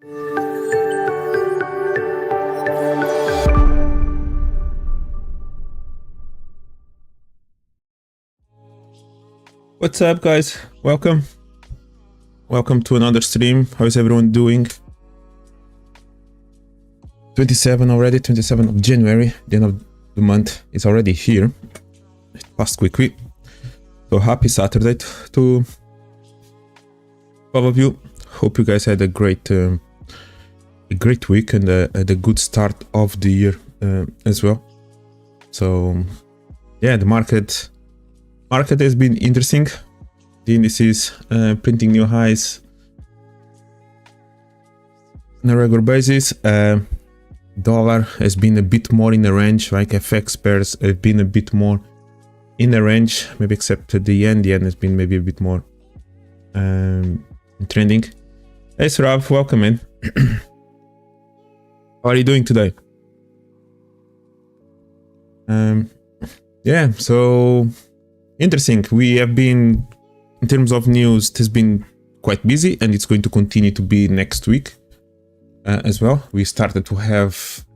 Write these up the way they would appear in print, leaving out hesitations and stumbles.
What's up, guys? Welcome to another stream. How is everyone doing? 27 already, 27th of January, the end of the month is already here. It passed quickly. So happy Saturday to all of you. Hope you guys had a great week and a good start of the year as well. So yeah, the market has been interesting. The indices printing new highs on a regular basis. Dollar has been a bit more in the range, like FX pairs have been a bit more in the range, maybe except the yen. The yen has been maybe a bit more trending. Hey Sarav, welcome in. How are you doing today? Yeah, so interesting. We have been, in terms of news, it has been quite busy, and it's going to continue to be next week as well. We started to have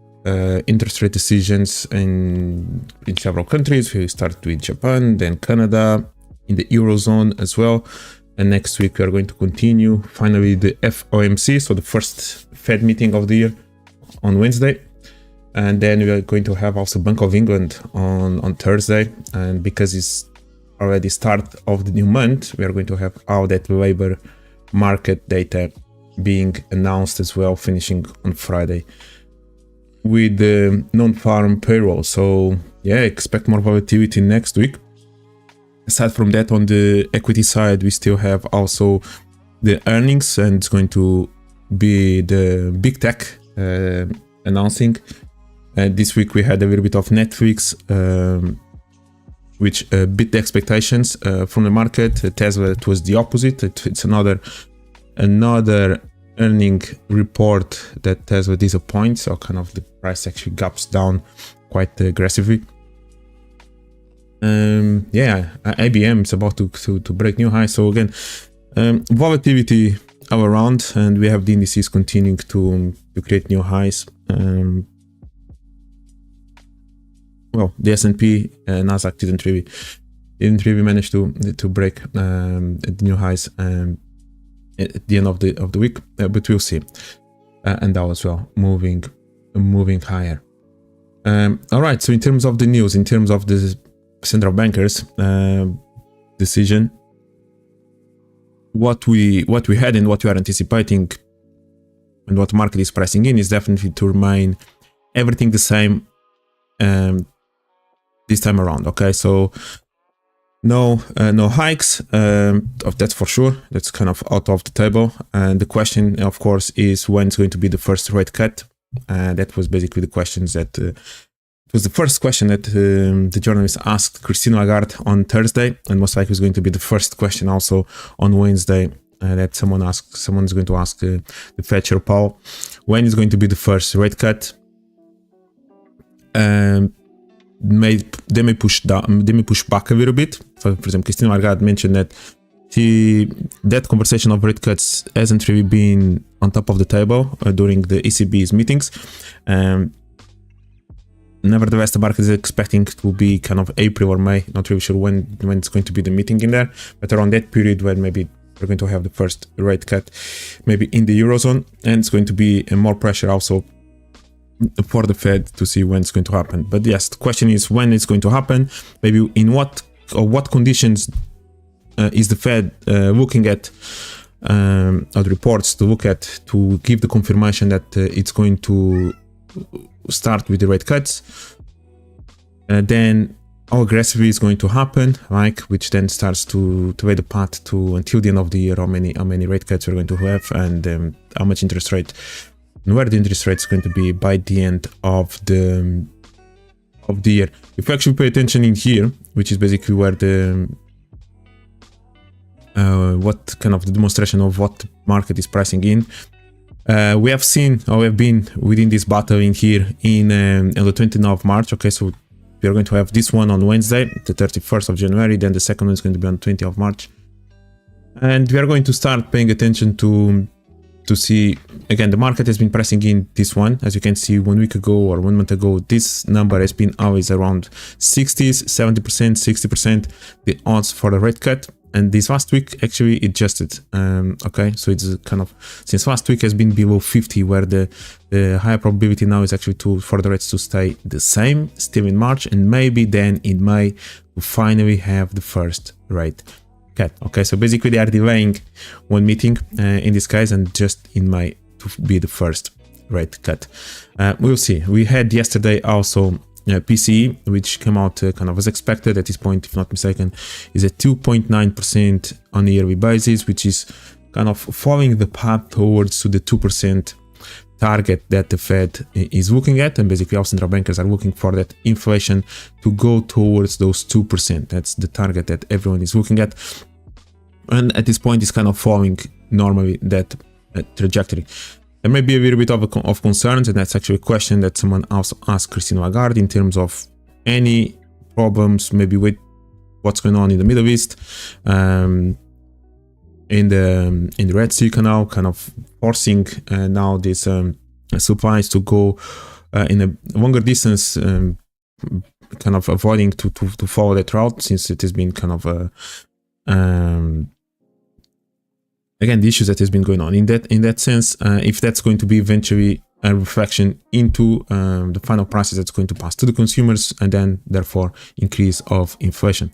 interest rate decisions in several countries. We started with Japan, then Canada, in the Eurozone as well. And next week we are going to continue finally the FOMC, so the first Fed meeting of the year on Wednesday. And then we are going to have also Bank of England on Thursday. And because it's already start of the new month, we are going to have all that labor market data being announced as well, finishing on Friday with the non-farm payroll. So yeah, expect more volatility next week. Aside from that, on the equity side, we still have also the earnings, and it's going to be the big tech announcing. This week we had a little bit of Netflix, which beat the expectations from the market. Tesla, it was the opposite. It's another earning report that Tesla disappoints, so kind of the price actually gaps down quite aggressively. Yeah, IBM is about to break new highs. So again, volatility all around, and we have the indices continuing to create new highs. Well, the S&P, NASDAQ didn't really manage to break the new highs at the end of the week, but we'll see. And Dow as well, moving higher. All right. So in terms of the news, in terms of the central bankers decision, what we had and what we are anticipating, and what market is pricing in, is definitely to remain everything the same this time around. Okay, so no hikes, that's for sure. That's kind of out of the table. And the question, of course, is when it's going to be the first rate cut. That was basically the questions that it was the first question that the journalist asked Christine Lagarde on Thursday, and most likely is going to be the first question also on Wednesday that someone's going to ask the Fed Chair Powell, when is going to be the first rate cut. They may push back a little bit. For example, Christine Lagarde mentioned that that conversation of rate cuts hasn't really been on top of the table during the ECB's meetings. Nevertheless, the market is expecting to be kind of April or May. Not really sure when it's going to be the meeting in there, but around that period when maybe we're going to have the first rate cut, maybe in the Eurozone, and it's going to be more pressure also for the Fed to see when it's going to happen. But yes, the question is when it's going to happen, maybe in what conditions is the Fed looking at the reports to look at to give the confirmation that it's going to start with the rate cuts. Then how aggressively is going to happen, like, which then starts to lay the path to until the end of the year how many rate cuts we're going to have, and how much interest rate and where the interest rate is going to be by the end of the year. If we actually pay attention in here, which is basically where the what kind of the demonstration of what the market is pricing in. We have seen, or we have been within this battle in here on the 29th of March. Okay, so we are going to have this one on Wednesday, the 31st of January. Then the second one is going to be on 20th of March. And we are going to start paying attention to to see, again, the market has been pressing in this one. As you can see, 1 week ago or 1 month ago, this number has been always around 60s, 70%, 60%, the odds for the rate cut. And this last week, actually, it adjusted. Okay, so it's kind of, since last week has been below 50, where the higher probability now is actually for the rates to stay the same, still in March, and maybe then in May, we finally have the first rate cut. Okay, so basically they are delaying one meeting in this case, and just in May to be the first rate cut. We'll see. We had yesterday also PCE, which came out kind of as expected at this point, if not mistaken, is at 2.9% on a yearly basis, which is kind of following the path towards to the 2% target that the Fed is looking at, and basically all central bankers are looking for that inflation to go towards those 2%. That's the target that everyone is looking at, and at this point it's kind of following normally that trajectory. There may be a little bit of concerns, and that's actually a question that someone also asked Christine Lagarde in terms of any problems maybe with what's going on in the Middle East, in the Red Sea canal, kind of forcing now these supplies to go in a longer distance, kind of avoiding to follow that route, since it has been kind of again, the issues that has been going on in that sense. If that's going to be eventually a reflection into the final prices that's going to pass to the consumers, and then therefore increase of inflation.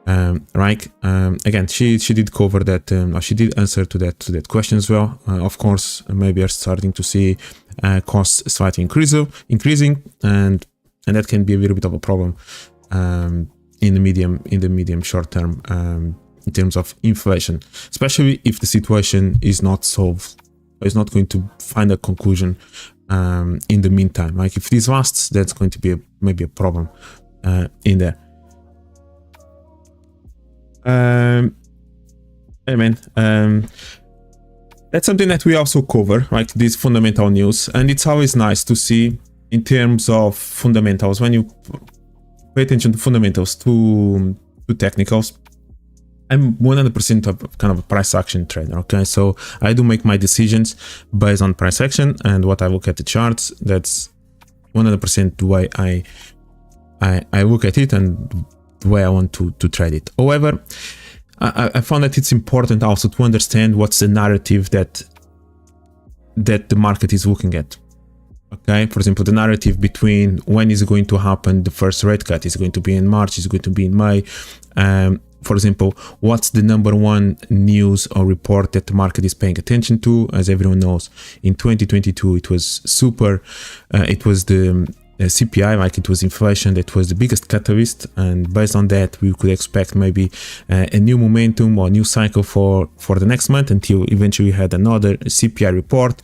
Right? Again, she did cover that, or she did answer to that question as well. Of course, maybe are starting to see costs slightly increasing, and that can be a little bit of a problem in the medium short term. In terms of inflation, especially if the situation is not solved, or is not going to find a conclusion in the meantime. Like if this lasts, that's going to be maybe a problem in there. That's something that we also cover, right? This fundamental news, and it's always nice to see in terms of fundamentals, when you pay attention to fundamentals, to technicals. I'm 100% of kind of a price action trader. Okay, so I do make my decisions based on price action, and what I look at the charts. That's 100% the way I look at it and the way I want to trade it. However, I found that it's important also to understand what's the narrative that the market is looking at. Okay, for example, the narrative between when is it going to happen, the first rate cut, is it going to be in March, is it going to be in May? For example, what's the number one news or report that the market is paying attention to? As everyone knows, in 2022 it was it was the CPI, like it was inflation, that was the biggest catalyst, and based on that we could expect maybe a new momentum or new cycle for the next month, until eventually we had another CPI report.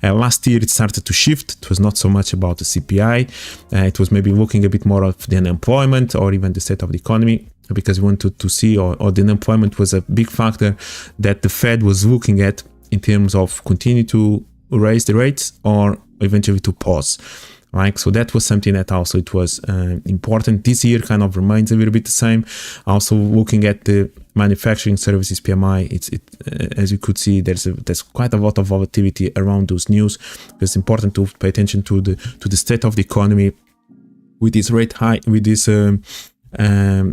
Last year it started to shift. It was not so much about the CPI, it was maybe looking a bit more of the unemployment or even the state of the economy, because we wanted to see, or the unemployment was a big factor that the Fed was looking at in terms of continue to raise the rates or eventually to pause. Right, so that was something that also it was important. This year kind of remains a little bit the same. Also looking at the manufacturing services PMI, as you could see, there's quite a lot of volatility around those news. It's important to pay attention to the state of the economy with this rate high, with this high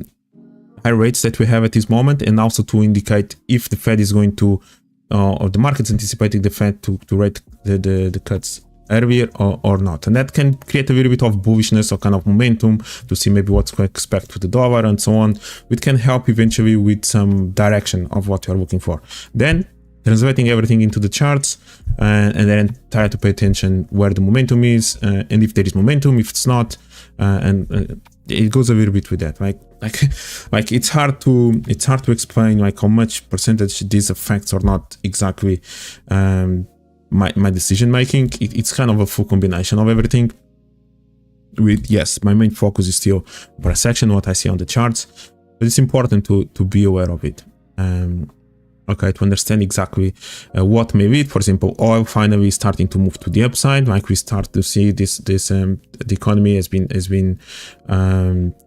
rates that we have at this moment, and also to indicate if the Fed is going to, or the market's anticipating the Fed to rate the cuts earlier or not. And that can create a little bit of bullishness or kind of momentum to see maybe what to expect with the dollar and so on, which can help eventually with some direction of what you're looking for. Then translating everything into the charts, and then try to pay attention where the momentum is, and if there is momentum, if it's not, and it goes a little bit with that, right? Like it's hard to explain like how much percentage this affects or not exactly my decision making. It's kind of a full combination of everything. With, yes, my main focus is still price action, what I see on the charts, but it's important to be aware of it. okay, to understand exactly what may be. For example, oil finally starting to move to the upside, like we start to see the economy has been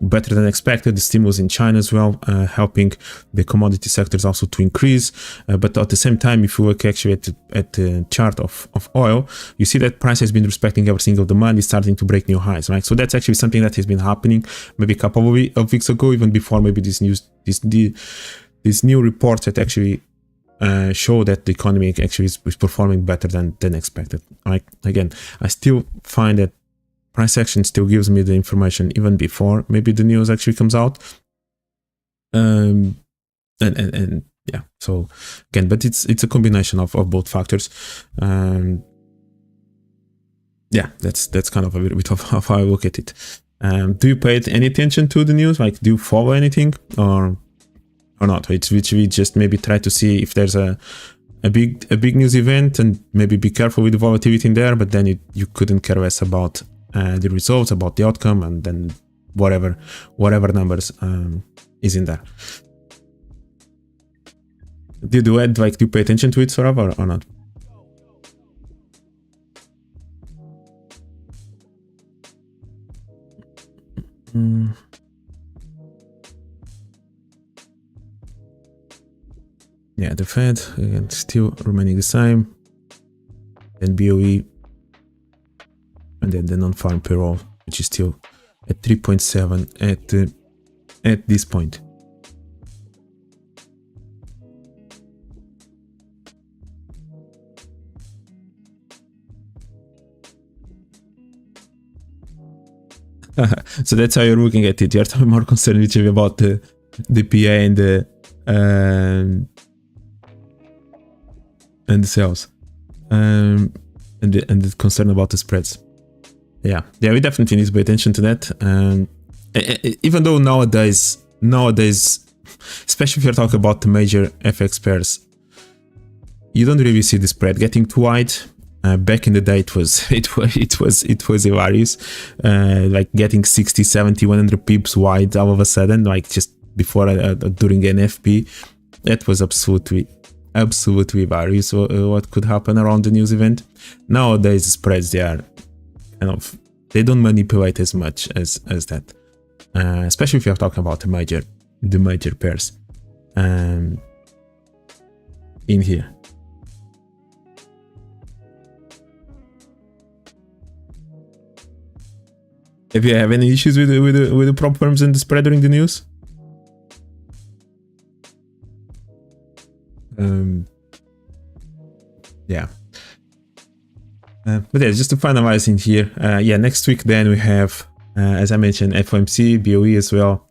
better than expected. The stimulus in China as well, helping the commodity sectors also to increase. But at the same time, if you look actually at the chart of oil, you see that price has been respecting every single demand, is starting to break new highs, right? So that's actually something that has been happening maybe a couple of weeks ago, even before maybe this new reports that actually show that the economy actually is performing better than expected. Like, again, I still find that price action still gives me the information even before maybe the news actually comes out. And yeah, so again, but it's a combination of both factors. Yeah, that's kind of a bit of how I look at it. Do you pay any attention to the news? Like, do you follow anything or not? Which we just maybe try to see if there's a big news event and maybe be careful with the volatility in there, but then you couldn't care less about the results, about the outcome, and then whatever numbers is in there. Do you pay attention to it sort of or not? Yeah, the Fed again still remaining the same, then BOE, and then the non-farm payroll, which is still at 3.7 at this point. So that's how you're looking at it. You're more concerned about the PA and the sales, and the concern about the spreads. Yeah, we definitely need to pay attention to that. Even though nowadays, especially if you're talking about the major FX pairs, you don't really see the spread getting too wide. Back in the day, it was hilarious, like getting 60, 70, 100 pips wide all of a sudden, like just before during an FP. That was absolutely hilarious. What could happen around the news event. Nowadays, the spreads, they don't manipulate as much as that, especially if you're talking about the major pairs in here. Have you any issues with the prop firms and the spread during the news? Yeah. But yeah, just to finalize in here, next week then we have, as I mentioned, FOMC, BOE as well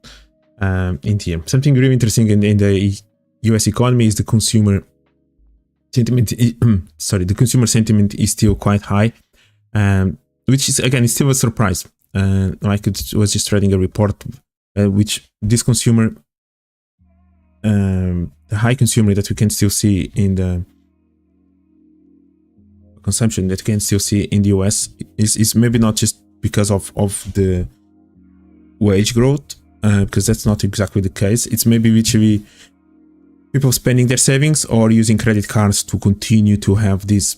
in here. Something really interesting in the US economy is the consumer sentiment. The consumer sentiment is still quite high, which is, again, it's still a surprise. I was just reading a report which this consumer, the high consumer that we can still see in the consumption that you can still see in the US is maybe not just because of the wage growth, because that's not exactly the case. It's maybe literally people spending their savings or using credit cards to continue to have this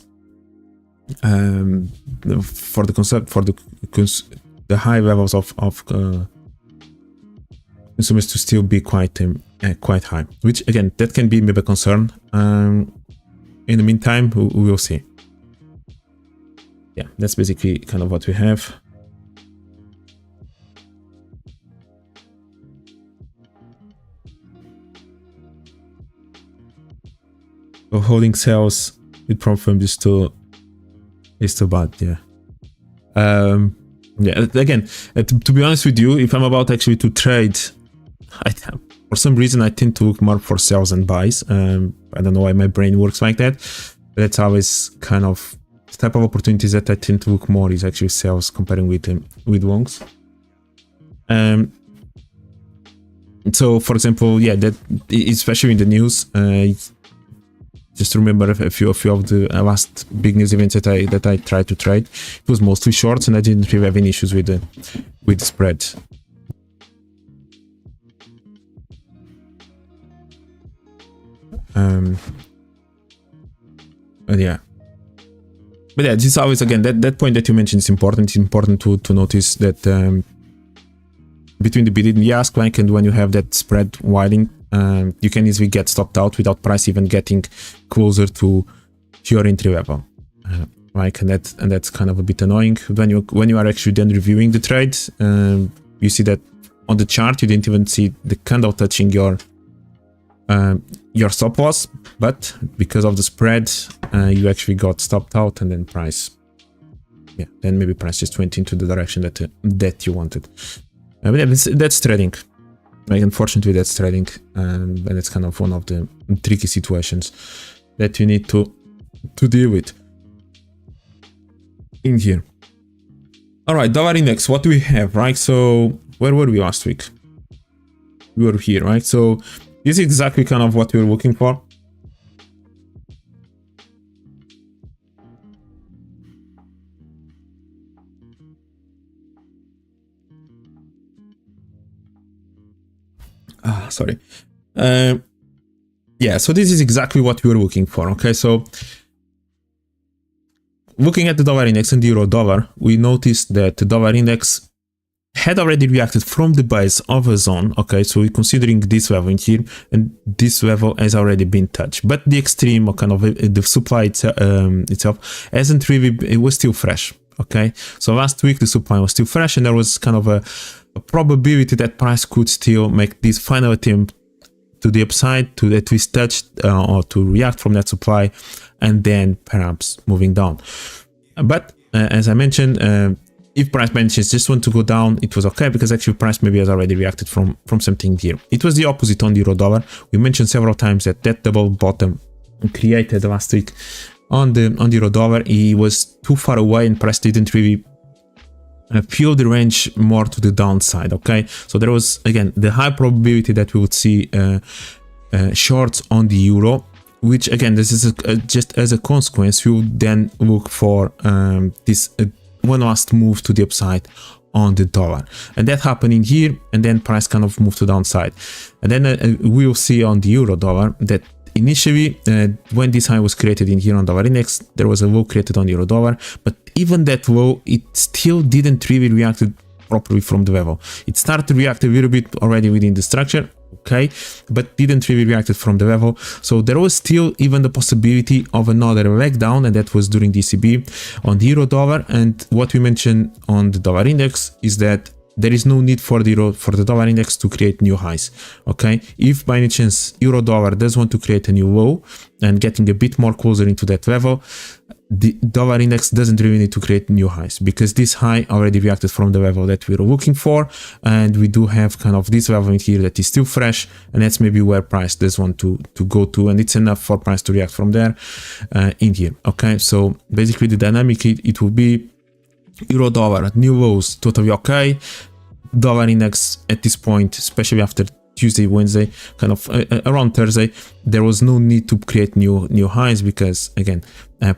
for the high levels of consumers to still be quite high, which again, that can be maybe a concern. In the meantime, we will see. Yeah, that's basically kind of what we have. So holding sales with prop firms is too bad. Yeah. Yeah, again, to be honest with you, if I'm about actually to trade, for some reason I tend to look more for sells and buys. I don't know why my brain works like that, but that's always kind of the type of opportunities that I tend to look more is actually sells comparing with longs. So for example, yeah, that especially in the news, just remember a few of the last big news events that I tried to trade. It was mostly shorts, and I didn't really have any issues with the spread. But yeah, this is always, again, that point that you mentioned is important. It's important to notice that between the bid and the ask, like, and when you have that spread widening, you can easily get stopped out without price even getting closer to your entry level. Like, and that's kind of a bit annoying when you are actually then reviewing the trade. You see that on the chart you didn't even see the candle touching your stop loss, but because of the spread, you actually got stopped out, and then price, then maybe price just went into the direction that you wanted. But yeah, that's trading. Like, unfortunately, that's trading, and it's kind of one of the tricky situations that you need to deal with in here. All right, dollar index. What do we have, right? So where were we last week? We were here, right? So this is exactly kind of what we were looking for. Sorry. Yeah, so this is exactly what we were looking for. Okay, so looking at the dollar index and the euro dollar, we noticed that the dollar index had already reacted from the base of a zone. Okay, so we're considering this level in here, and this level has already been touched, but the extreme, or kind of the supply itself hasn't really, it was still fresh. Okay, so last week the supply was still fresh, and there was kind of a probability that price could still make this final attempt to the upside, to at least touch or to react from that supply, and then perhaps moving down. But as I mentioned, if price manages just want to go down, it was okay, because actually price maybe has already reacted from something here. It was the opposite on the euro dollar. We mentioned several times that double bottom created last week on the euro dollar, he was too far away, and price didn't really feel the range more to the downside. Okay, so there was again the high probability that we would see shorts on the euro, which again, this is just as a consequence, we would then look for this one last move to the upside on the dollar, and that happened in here, and then price kind of moved to downside. And then we will see on the euro dollar that initially when this high was created in here on dollar index, there was a low created on euro dollar, but even that low, it still didn't really react properly from the level. It started to react a little bit already within the structure, okay, but didn't really react from the level. So there was still even the possibility of another leg down, and that was during DCB on the euro dollar. And what we mentioned on the dollar index is that there is no need for the dollar index to create new highs. Okay, if by any chance euro dollar does want to create a new low and getting a bit more closer into that level, the dollar index doesn't really need to create new highs, because this high already reacted from the level that we were looking for, and we do have kind of this level in here that is still fresh, and that's maybe where price does want to go to, and it's enough for price to react from there in here. Okay, so basically the dynamic it will be euro dollar new lows, totally okay. Dollar index at this point, especially after Tuesday, Wednesday, kind of around Thursday, there was no need to create new highs, because again,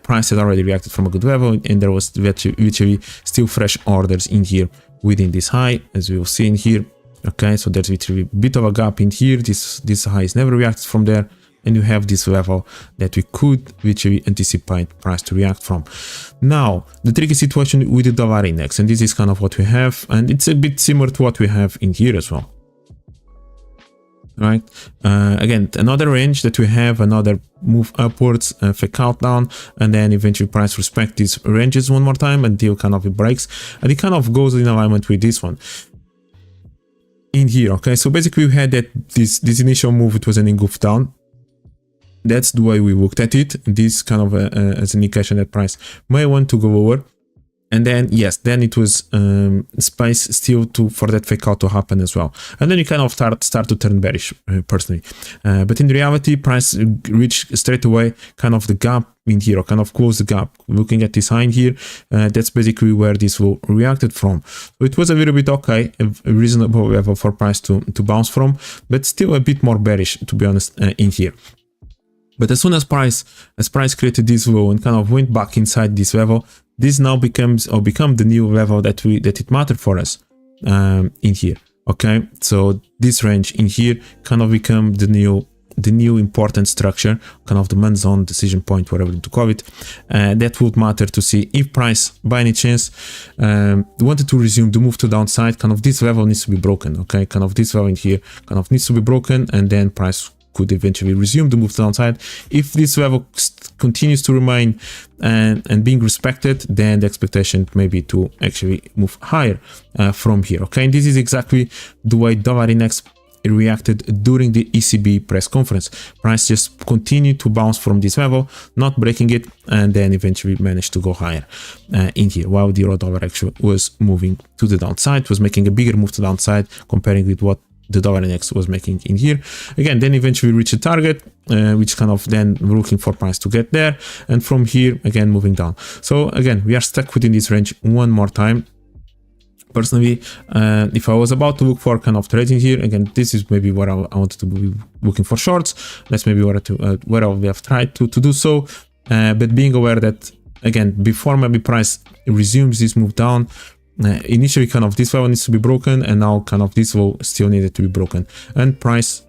price had already reacted from a good level, and there was literally still fresh orders in here within this high, as we will see in here. Okay, so there's literally a bit of a gap in here. This high is never reacted from there, and you have this level that we could literally anticipate price to react from. Now, the tricky situation with the dollar index, and this is kind of what we have, and it's a bit similar to what we have in here as well. Right, again, another range that we have, another move upwards, fake out down, and then eventually price respect these ranges one more time until kind of it breaks, and it kind of goes in alignment with this one in here. Okay, so basically we had that this initial move, it was an engulf down. That's the way we looked at it. This kind of as an indication that price may want to go lower. And then, yes, then it was space still for that fake out to happen as well. And then you kind of start to turn bearish, personally. But in reality, price reached straight away kind of the gap in here, or kind of close the gap. Looking at this high in here, that's basically where this will reacted from. So it was a little bit okay, a reasonable level for price to bounce from, but still a bit more bearish, to be honest, in here. But as soon as price created this low and kind of went back inside this level, this now become the new level that it mattered for us in here. Okay, so this range in here kind of become the new the new important structure, kind of the man zone, decision point, whatever you to call it. That would matter to see if price, by any chance, wanted to resume the move to downside. Kind of this level needs to be broken, okay? Kind of this level in here kind of needs to be broken, and then price could eventually resume the move to downside. If this level continues to remain and being respected, then the expectation may be to actually move higher from here, okay? And this is exactly the way dollar index reacted during the ECB press conference. Price just continued to bounce from this level, not breaking it, and then eventually managed to go higher in here, while the euro dollar actually was moving to the downside, was making a bigger move to the downside comparing with what the dollar index was making in here. Again, then eventually reach a target, which kind of then we're looking for price to get there, and from here again moving down. So again, we are stuck within this range one more time. Personally, if I was about to look for kind of trading here, again, this is maybe where I wanted to be looking for shorts. That's maybe where I would have tried to do so, but being aware that again, before maybe price resumes this move down, initially kind of this level needs to be broken, and now kind of this level still needed to be broken, and price,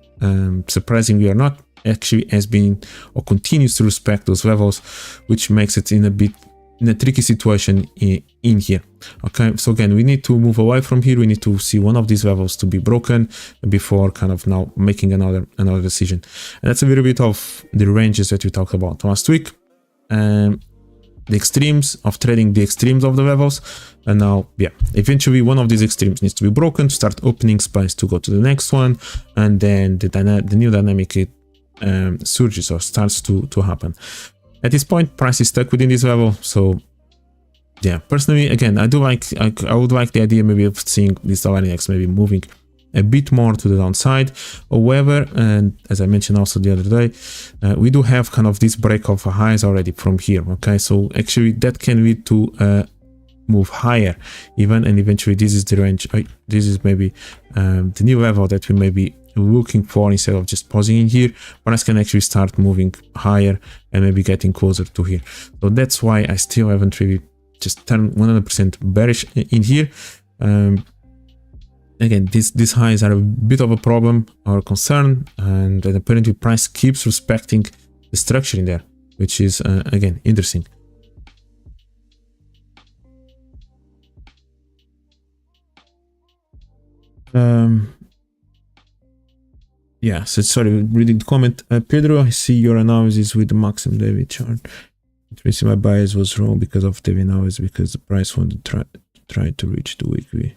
surprisingly or not, actually has been or continues to respect those levels, which makes it in a tricky situation in here. Okay, so again, we need to move away from here. We need to see one of these levels to be broken before kind of now making another decision. And that's a little bit of the ranges that we talked about last week. The extremes of trading, the extremes of the levels, and now eventually one of these extremes needs to be broken to start opening space to go to the next one, and then the new dynamic surges or starts to happen. At this point, price is stuck within this level, so yeah, personally, again, I would like the idea maybe of seeing this dollar index maybe moving a bit more to the downside. However, and as I mentioned also the other day, we do have kind of this break of highs already from here, okay? So actually that can lead to move higher even, and eventually this is the range, this is maybe the new level that we may be looking for. Instead of just pausing in here, price can actually start moving higher and maybe getting closer to here. So that's why I still haven't really just turned 100% bearish in here. Again, these highs are a bit of a problem or a concern, and apparently price keeps respecting the structure in there, which is again interesting. Yeah, so sorry, reading the comment. Pedro, I see your analysis with the maximum daily chart. It means my bias was wrong because of daily analysis, because the price wanted to try to reach the weekly.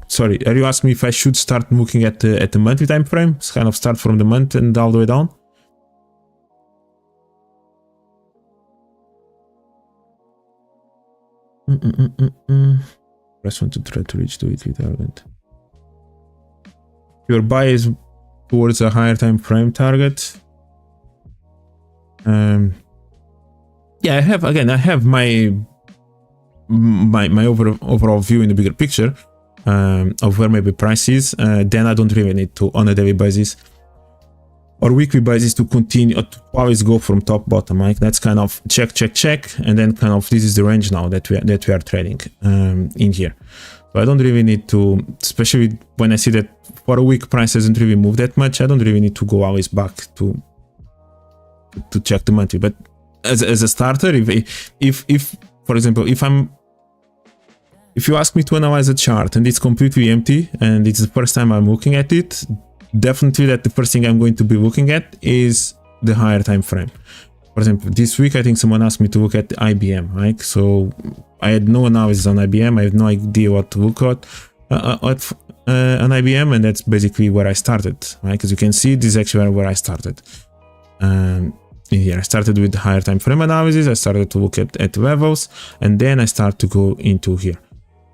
Sorry, are you asking me if I should start looking at the monthly time frame? Kind of start from the month and all the way down? Press want to try to reach the weekly target. Your bias towards a higher time frame target. Yeah, I have my overall view in the bigger picture of where maybe price is. Then I don't really need to, on a daily basis or weekly basis, to continue to always go from top bottom. Like that's kind of check, and then kind of this is the range now that we are trading in here. So I don't really need to, especially when I see that for a week price hasn't really moved that much, I don't really need to go always back to check the monthly. But as a starter, if for example, if you ask me to analyze a chart and it's completely empty and it's the first time I'm looking at it, definitely that the first thing I'm going to be looking at is the higher time frame. For example, this week I think someone asked me to look at the IBM, right? So I had no analysis on IBM. I have no idea what to look at on IBM, and that's basically where I started, right? As you can see, this is actually where I started. In here, I started with the higher time frame analysis. I started to look at levels, and then I start to go into here,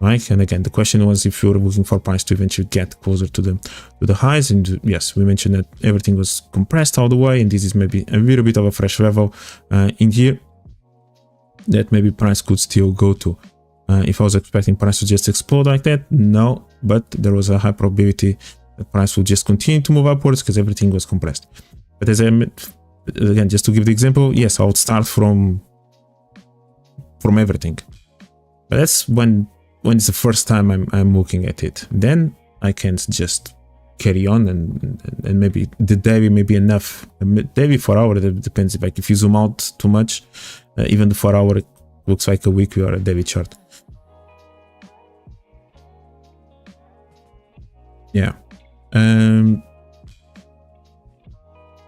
right? And again, the question was if you're looking for price to eventually get closer to the highs. And yes, we mentioned that everything was compressed all the way, and this is maybe a little bit of a fresh level in here that maybe price could still go to. If I was expecting price to just explode like that, no, but there was a high probability that price would just continue to move upwards because everything was compressed. But as I again, just to give the example, yes, I would start from everything. But that's when when it's the first time I'm looking at it. Then I can just carry on, and maybe the daily may be enough. Daily 4 hour, that depends. Like if you zoom out too much, even the 4 hour looks like a weekly or a daily chart. Yeah.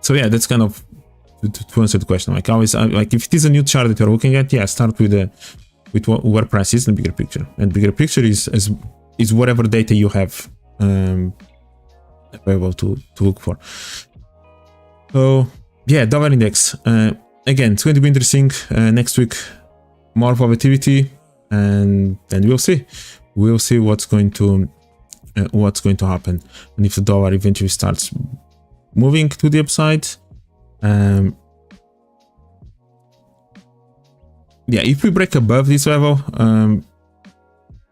So yeah, that's kind of to answer the question. Like always, like if it is a new chart that you're looking at, yeah, start with where price is in the bigger picture. And bigger picture is whatever data you have available to look for. So yeah, dollar index. Again, it's going to be interesting. Next week, more volatility, and then we'll see. We'll see what's going to happen, and if the dollar eventually starts moving to the upside. Yeah, if we break above this level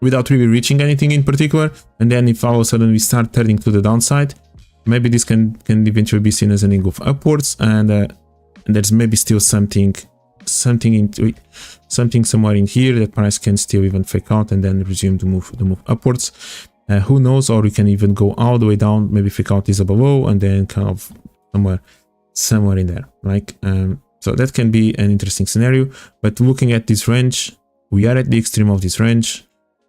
without really reaching anything in particular, and then if all of a sudden we start turning to the downside, maybe this can eventually be seen as an engulf upwards, and there's maybe still something somewhere in here that price can still even fake out and then resume the move upwards. Who knows? Or we can even go all the way down, maybe fake out this below, and then kind of somewhere in there, like so that can be an interesting scenario. But looking at this range, we are at the extreme of this range.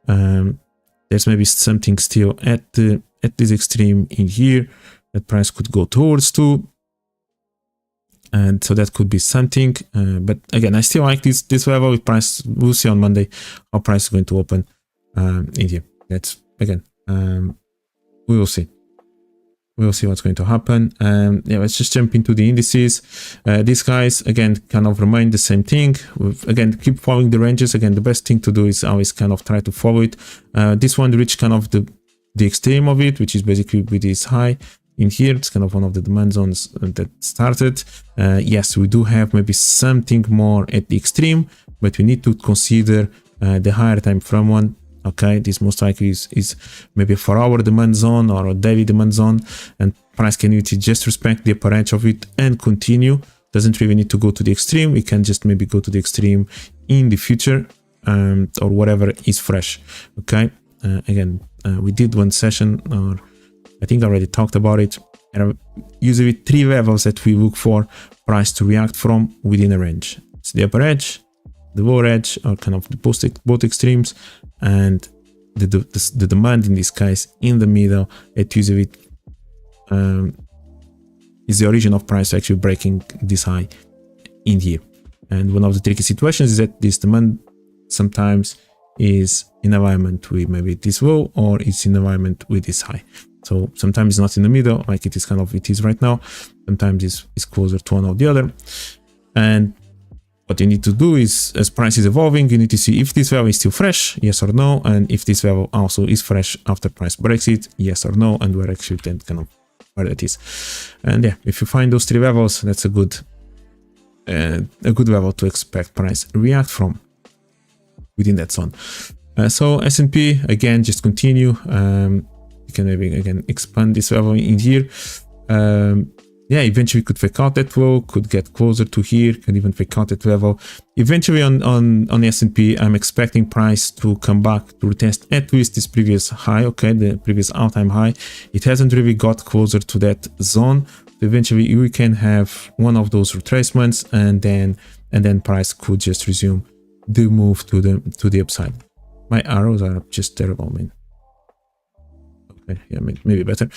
There's maybe something still at this extreme in here that price could go towards too, and so that could be something. But again, I still like this level with price. We'll see on Monday how price is going to open in here. That's again, we will see. We'll see what's going to happen. Yeah, let's just jump into the indices. These guys, again, kind of remain the same thing. Again, keep following the ranges. Again, the best thing to do is always kind of try to follow it. This one reached kind of the extreme of it, which is basically with this high in here. It's kind of one of the demand zones that started. Yes, we do have maybe something more at the extreme, but we need to consider the higher time frame one. Okay, this most likely is maybe a 4 hour demand zone or a daily demand zone, and price can just respect the upper edge of it and continue. Doesn't really need to go to the extreme. We can just maybe go to the extreme in the future, or whatever is fresh. Okay, again, we did one session, or I think I already talked about it. There are usually 3 levels that we look for price to react from within a range. It's the upper edge, the lower edge, or kind of both extremes, and the demand in this case in the middle. It usually is the origin of price actually breaking this high in here. And one of the tricky situations is that this demand sometimes is in alignment with maybe this low, or it's in alignment with this high. So sometimes it's not in the middle, like it is right now. Sometimes it's closer to one or the other. And what you need to do is, as price is evolving, you need to see if this level is still fresh, yes or no, and if this level also is fresh after price breaks it, yes or no, and where actually then kind of where that is. And yeah, if you find those 3 levels, that's a good level to expect price react from within that zone. So S&P, again, just continue. You can maybe again expand this level in here. Yeah, eventually could fake out that low, could get closer to here, can even fake out that level. Eventually on S&P, I'm expecting price to come back to retest at least this previous high, okay, the previous all-time high. It hasn't really got closer to that zone. So eventually we can have one of those retracements, and then price could just resume the move to the upside. My arrows are just terrible, man. Okay, yeah, maybe better.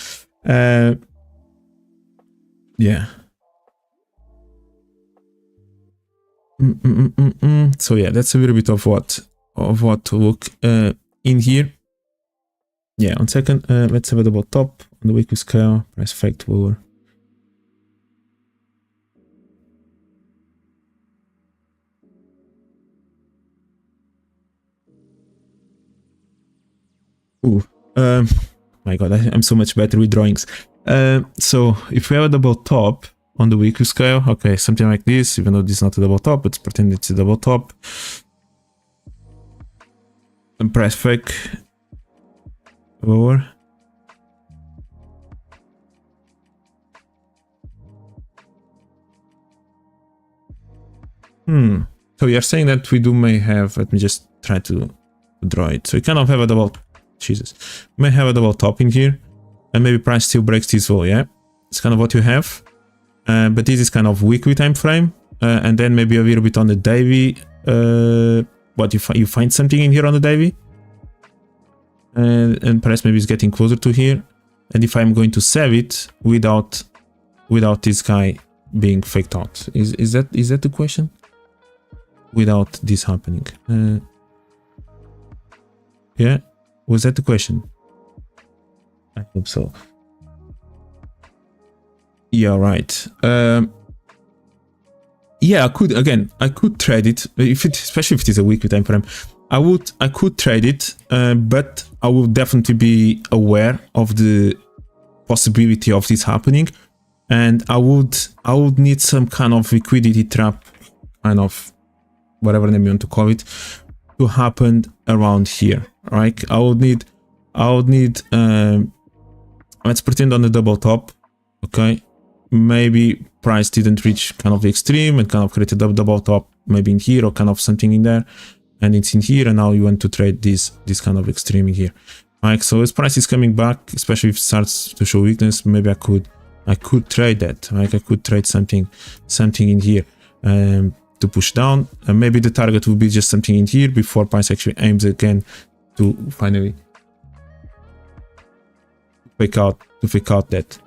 Yeah. So yeah, that's a little bit of what to look in here. Yeah, 1 second. Let's have a double top on the weekly scale. Price faked lower. Ooh. My God, I'm so much better with drawings. So if we have a double top on the weekly scale, okay, something like this, even though this is not a double top, let's pretend it's a double top. And price fake lower. So you're saying that we may have, let me just try to draw it. So you kind of have a double, Jesus, you may have a double top in here, and maybe price still breaks this wall, yeah? It's kind of what you have, but this is kind of weekly time frame, and then maybe a little bit on the daily. What you find something in here on the daily, and price maybe is getting closer to here. And if I'm going to sell it without this guy being faked out, is that the question? Without this happening, yeah, was that the question? I hope so. Yeah, right. Yeah, I could trade it especially if it is a weekly time frame. I could trade it, but I will definitely be aware of the possibility of this happening, and I would need some kind of liquidity trap, kind of whatever name you want to call it, to happen around here. Right? I would need let's pretend on the double top, okay? Maybe price didn't reach kind of the extreme and kind of created a double top maybe in here or kind of something in there, and it's in here, and now you want to trade this kind of extreme in here. Like, so as price is coming back, especially if it starts to show weakness, maybe I could trade that. Like, I could trade something in here to push down, and maybe the target will be just something in here before price actually aims again to finally fake out that.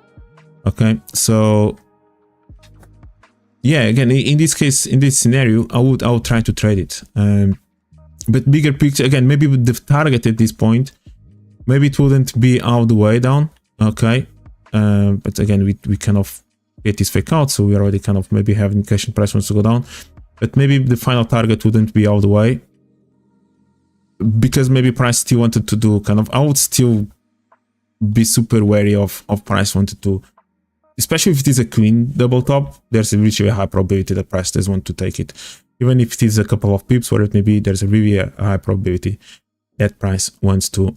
Okay, so yeah, again, in this case, in this scenario, I would try to trade it. But bigger picture, again, maybe with the target at this point, maybe it wouldn't be all the way down. Okay, but again, we kind of get this fake out, so we already kind of maybe have indication price wants to go down. But maybe the final target wouldn't be all the way, because maybe price still wanted to do kind of, I would still be super wary of price wanted to, especially if it is a clean double top, there's a really high probability that price does want to take it. Even if it is a couple of pips, or it may be, there's a really high probability that price wants to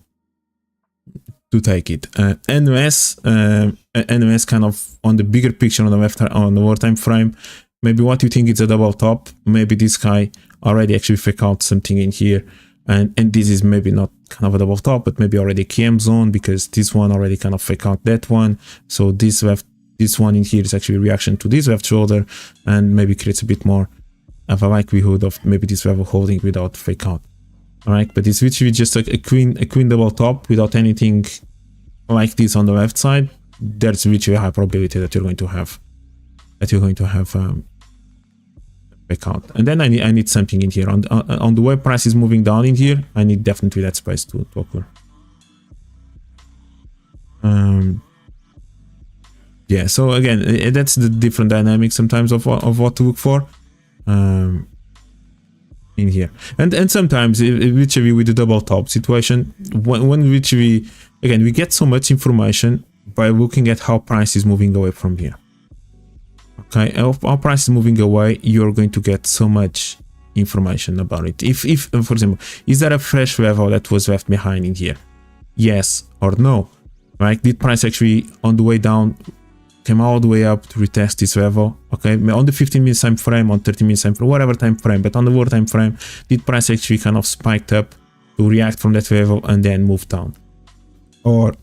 take it. NOS kind of on the bigger picture on the left, on the lower time frame, maybe what you think is a double top, maybe this guy already actually fake out something in here, and this is maybe not kind of a double top, but maybe already KM zone, because this one already kind of fake out that one. So this one in here is actually a reaction to this left shoulder, and maybe creates a bit more of a likelihood of maybe this level holding without fake out. All right, but it's literally just like a queen double top without anything like this on the left side. There's literally a high probability that you're going to have fake out. And then I need something in here on the way price is moving down in here. I need definitely that space to occur. Yeah, so again, that's the different dynamics sometimes of what to look for in here. And sometimes, literally with the double top situation, when literally, again, we get so much information by looking at how price is moving away from here. Okay, if our price is moving away, you're going to get so much information about it. If for example, is there a fresh level that was left behind in here? Yes or no? Right? Did price actually on the way down came all the way up to retest this level? Okay, on the 15-minute time frame, on 30-minute time frame, whatever time frame, but on the lower time frame, did price actually kind of spiked up to react from that level and then move down? Or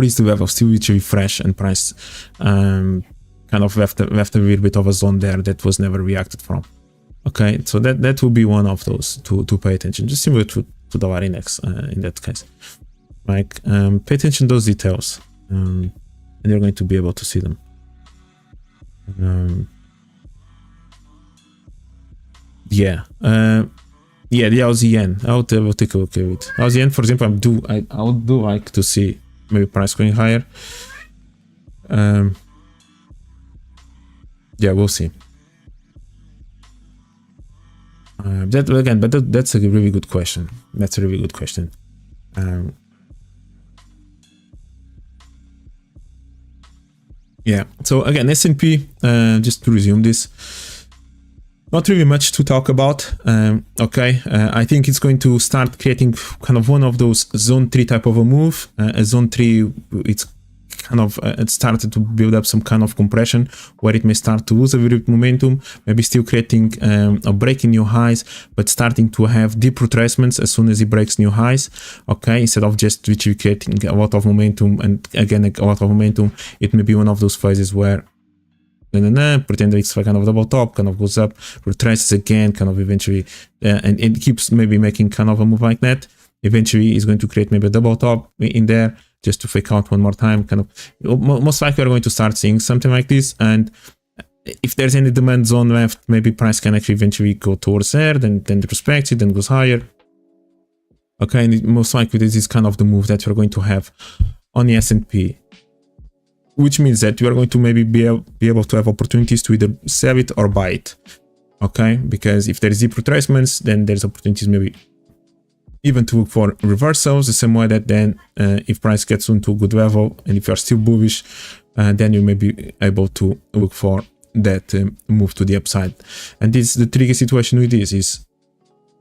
is the level still literally fresh and price kind of left a little bit of a zone there that was never reacted from? Okay, so that will be one of those to pay attention, just similar to the VAR index in that case. Like, pay attention to those details, and you're going to be able to see them. Yeah, the Aussie yen. I will take a look at it. Aussie yen, for example, I would do like to see maybe price going higher. Yeah, we'll see. That again, but that's a really good question. That's a really good question. Yeah. So again, S&P. Just to resume this. Not really much to talk about. Okay, I think it's going to start creating kind of one of those zone 3 type of a move. A zone 3, it's kind of it started to build up some kind of compression where it may start to lose a bit of momentum, maybe still creating or breaking new highs, but starting to have deep retracements as soon as it breaks new highs. Okay, instead of just literally creating a lot of momentum and again a lot of momentum, it may be one of those phases where pretend it's like kind of double top, kind of goes up, retraces again, kind of eventually, and it keeps maybe making kind of a move like that. Eventually, it's going to create maybe a double top in there just to fake out one more time. Kind of, most likely, we're going to start seeing something like this. And if there's any demand zone left, maybe price can actually eventually go towards there, then respects it, then goes higher. Okay, and most likely this is kind of the move that we're going to have on the S&P. Which means that you are going to maybe be able to have opportunities to either sell it or buy it. Okay, because if there is deep retracements, then there's opportunities maybe even to look for reversals, the same way that then if price gets into a good level and if you are still bullish, then you may be able to look for that move to the upside. And this the tricky situation with this is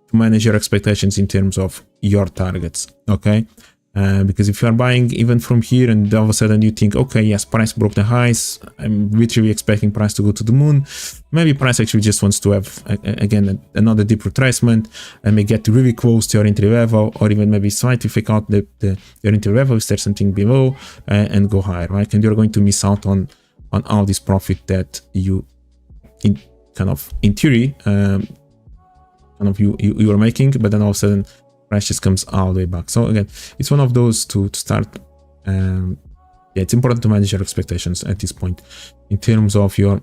to manage your expectations in terms of your targets. Okay. Because if you are buying even from here and all of a sudden you think, okay, yes, price broke the highs, I'm literally expecting price to go to the moon. Maybe price actually just wants to have, again, another deep retracement and may get really close to your entry level, or even maybe slightly fake out your entry level if there's something below and go higher, right? And you're going to miss out on all this profit that you, in theory, you are making, but then all of a sudden, price just comes all the way back. So again, it's one of those to start. Yeah, it's important to manage your expectations at this point in terms of your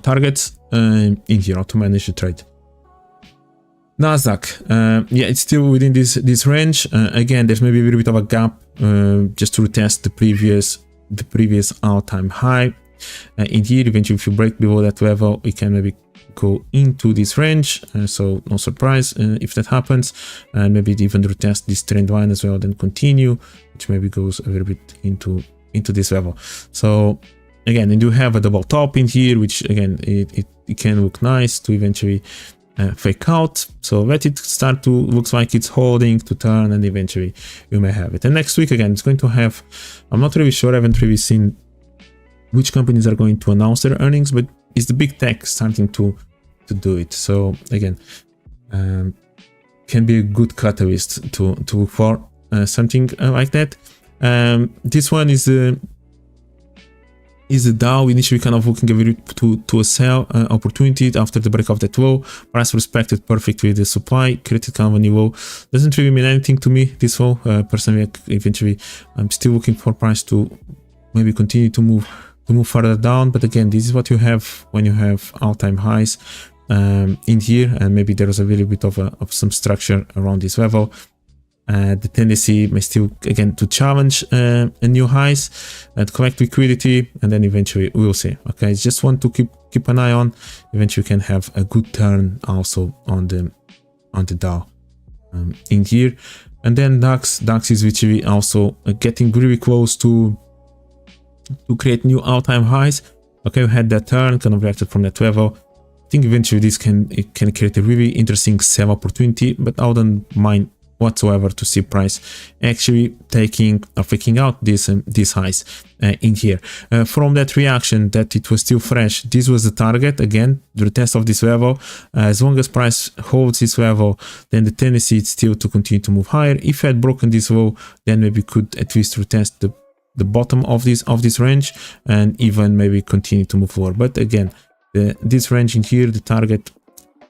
targets in here, or to manage the trade. NASDAQ, yeah, it's still within this range. Again, there's maybe a little bit of a gap just to retest the previous all-time high. In here, eventually, if you break below that level, we can maybe go into this range, so no surprise if that happens, and maybe even retest this trend line as well, then continue, which maybe goes a little bit into this level. So again, you do have a double top in here, which again it can look nice to eventually fake out. So let it start to looks like it's holding to turn, and eventually you may have it. And next week again, it's going to have, I'm not really sure, I haven't really seen which companies are going to announce their earnings, but it's the big tech starting to do it. So again, can be a good catalyst to look for something like that. This one is the Dow initially kind of looking a bit to a sell opportunity after the break of that low. Price respected perfectly the supply, created kind of a new low. Doesn't really mean anything to me, this low. Personally, eventually, I'm still looking for price to maybe continue to move further down. But again, this is what you have when you have all-time highs in here, and maybe there was a little bit of some structure around this level. The tendency may still again to challenge a new highs and collect liquidity, and then eventually we'll see. Okay, it's just one to keep an eye on. Eventually, you can have a good turn also on the Dow in here, and then DAX is literally also getting really close to create new all-time highs. Okay, we had that turn, kind of reacted from that level. I think eventually this can create a really interesting sell opportunity, but I wouldn't mind whatsoever to see price actually taking or faking out these highs in here. From that reaction that it was still fresh, this was the target. Again, the retest of this level. As long as price holds this level, then the tendency is still to continue to move higher. If it had broken this low, then maybe could at least retest the bottom of this range and even maybe continue to move forward. But again, this range in here, the target,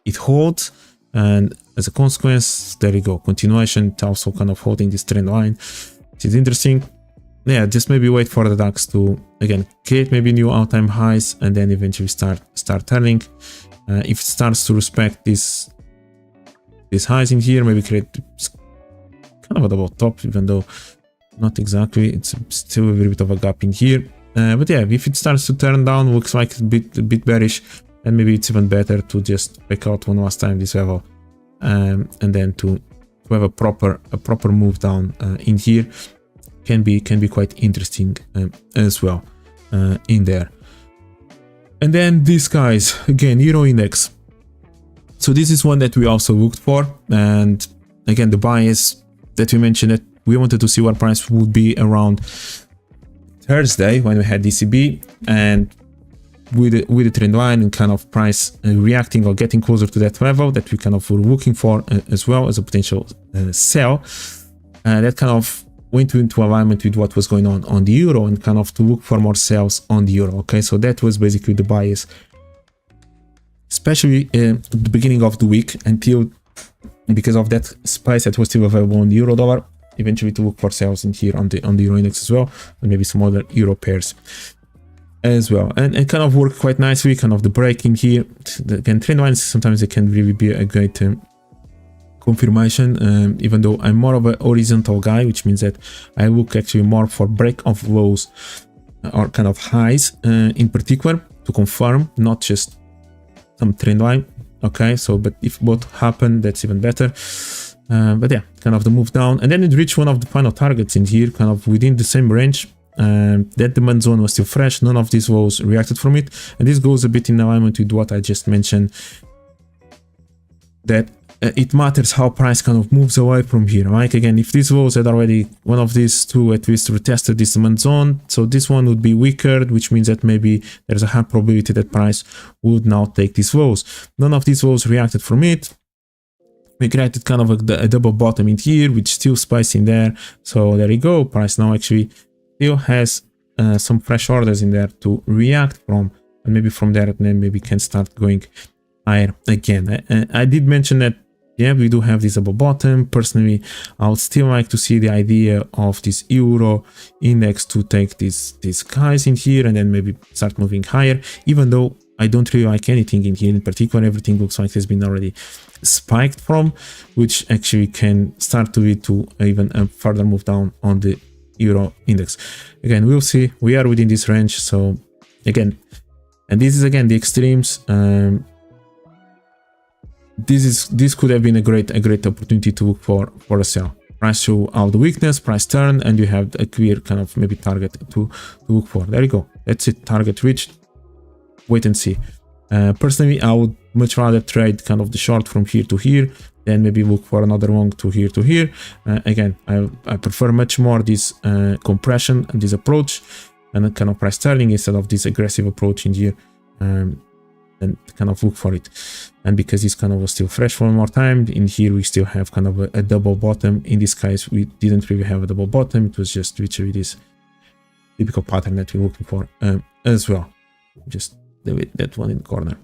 it holds, and as a consequence, there you go, continuation, also kind of holding this trend line. It is interesting. Yeah, just maybe wait for the DAX to again create maybe new all-time highs and then eventually start turning. If it starts to respect these highs in here, maybe create kind of a double top, even though not exactly, it's still a little bit of a gap in here. But yeah, if it starts to turn down, looks like a bit bearish, and maybe it's even better to just pick out one last time this level, and then to have a proper move down in here can be quite interesting as well in there. And then these guys again, Euro Index. So this is one that we also looked for, and again the bias that we mentioned, that we wanted to see what price would be around Thursday when we had DCB, and with the trend line and kind of price reacting or getting closer to that level that we kind of were looking for as well as a potential sell, that kind of went into alignment with what was going on the euro, and kind of to look for more sells on the euro. Okay, so that was basically the bias, especially at the beginning of the week, until because of that spice that was still available on the euro dollar, eventually to look for sells in here on the euro index as well, and maybe some other euro pairs as well, and kind of work quite nicely. Kind of the break in here, again, trend lines sometimes they can really be a great confirmation, even though I'm more of a horizontal guy, which means that I look actually more for break of lows or kind of highs in particular to confirm, not just some trend line. Okay, so but if both happen, that's even better. But yeah, kind of the move down, and then it reached one of the final targets in here, kind of within the same range. That demand zone was still fresh, none of these lows reacted from it, and this goes a bit in alignment with what I just mentioned, that it matters how price kind of moves away from here. Like again, if these lows had already, one of these two at least retested this demand zone, so this one would be weaker, which means that maybe there's a high probability that price would now take these lows. None of these lows reacted from it. We created kind of a double bottom in here, which still spice in there. So there you go, price now actually still has some fresh orders in there to react from, and maybe from there then maybe can start going higher again. I did mention that, yeah, we do have this double bottom. Personally, I would still like to see the idea of this euro index to take these guys in here and then maybe start moving higher, even though I don't really like anything in here in particular. Everything looks like it's been already spiked from, which actually can start to lead to even a further move down on the euro index. Again, we'll see. We are within this range, so again, and this is again the extremes. This could have been a great opportunity to look for a sell. Price show out the weakness, price turn, and you have a clear kind of maybe target to look for. There you go. That's it. Target reached. Wait and see. Personally, I would much rather trade kind of the short from here to here, then maybe look for another long to here to here. Again, I prefer much more this compression and this approach, and a kind of price turning instead of this aggressive approach in here. And kind of look for it. And because this kind of was still fresh for one more time, in here we still have kind of a double bottom. In this case, we didn't really have a double bottom. It was just literally this typical pattern that we're looking for as well. Just that one in the corner.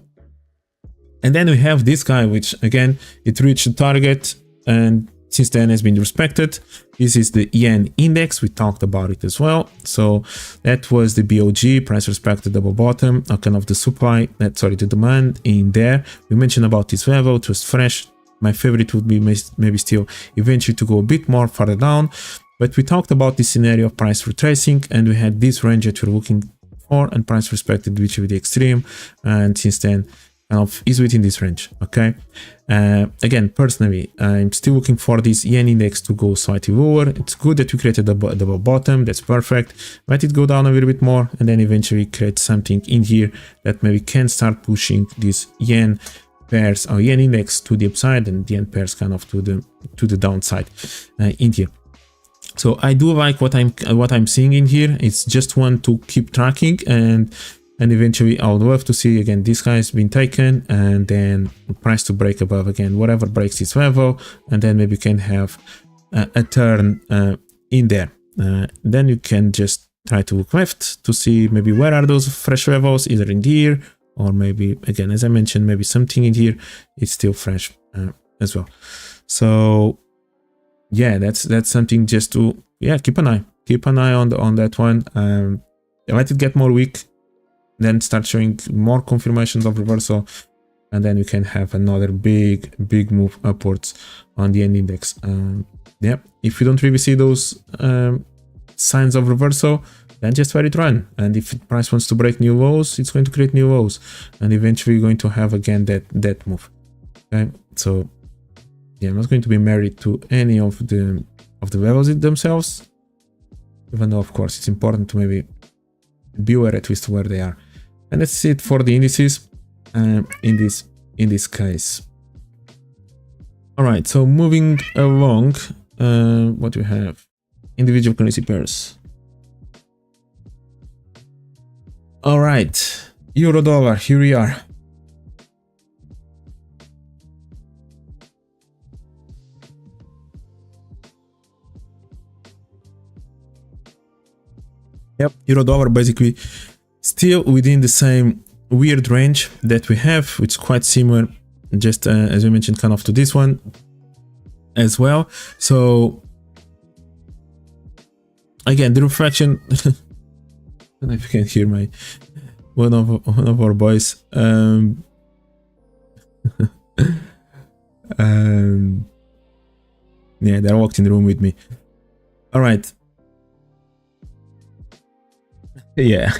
And then we have this guy, which again, it reached the target and since then has been respected. This is the yen index. We talked about it as well. So that was the BOG, price respected double bottom, kind of the supply, the demand in there. We mentioned about this level, it was fresh. My favorite would be maybe still eventually to go a bit more further down. But we talked about this scenario of price retracing, and we had this range that we're looking for, and price respected, which with the extreme. And since then, kind of is within this range. Okay, again, personally, I'm still looking for this yen index to go slightly lower. It's good that we created a double bottom, that's perfect. Let it go down a little bit more and then eventually create something in here that maybe can start pushing this yen pairs or yen index to the upside and the yen pairs kind of to the downside in here. So I do like what I'm seeing in here. It's just one to keep tracking, and eventually I would love to see again this guy's been taken, and then price to break above again, whatever breaks this level, and then maybe you can have a turn in there. Then you can just try to look left to see maybe where are those fresh levels, either in here or maybe again, as I mentioned, maybe something in here is still fresh as well. So yeah, that's something just to keep an eye on that one. Let it get more weak, then start showing more confirmations of reversal, and then we can have another big move upwards on the yen index. If you don't really see those signs of reversal, then just let it run, and if the price wants to break new lows, it's going to create new lows, and eventually you're going to have again that move. Okay, so yeah, I'm not going to be married to any of the levels themselves, even though of course it's important to maybe be aware at least where they are. And that's it for the indices in this case. All right, so moving along, what do we have? Individual currency pairs. All right, euro dollar, here we are. Yep, euro dollar basically still within the same weird range that we have, which is quite similar, just as we mentioned, kind of to this one as well. So again, the refraction. I don't know if you can hear my one of our boys. Yeah, they walked in the room with me. All right. Yeah.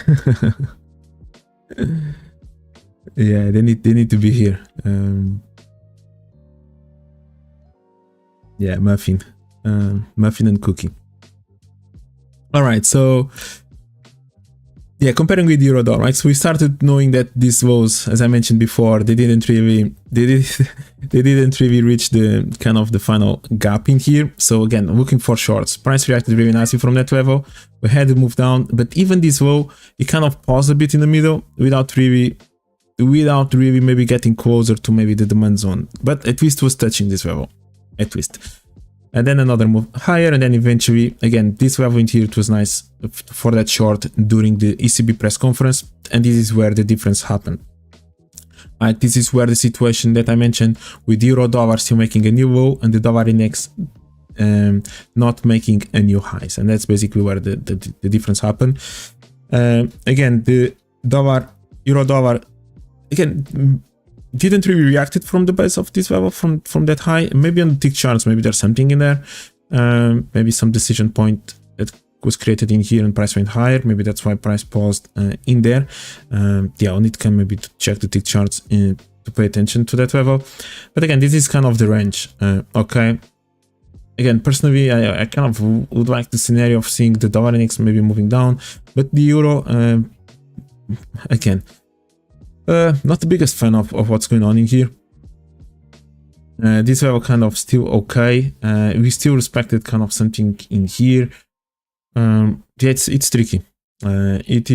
Yeah, they need to be here. Yeah, muffin and cookie. All right, so yeah, comparing with euro dollar, right? So we started knowing that this was, as I mentioned before, they didn't really reach the kind of the final gap in here. So again, looking for shorts. Price reacted really nicely from that level. We had to move down, but even this low, it kind of paused a bit in the middle without really maybe getting closer to maybe the demand zone. But at least was touching this level, at least. And then another move higher, and then eventually, again, this level in here, it was nice for that short during the ECB press conference, and this is where the difference happened. Right, this is where the situation that I mentioned with euro dollar still making a new low and the dollar index not making a new highs, and that's basically where the difference happened. Again, the euro dollar again didn't really reacted from the base of this level from that high. Maybe on the tick charts, maybe there's something in there, maybe some decision point that was created in here and price went higher. Maybe that's why price paused in there. Yeah, I'll need to maybe to check the tick charts to pay attention to that level. But again, this is kind of the range. Okay, again, personally, I kind of would like the scenario of seeing the dollar index maybe moving down, but the euro, again, not the biggest fan of what's going on in here. This level kind of still okay. We still respected kind of something in here. Yeah, it's tricky. It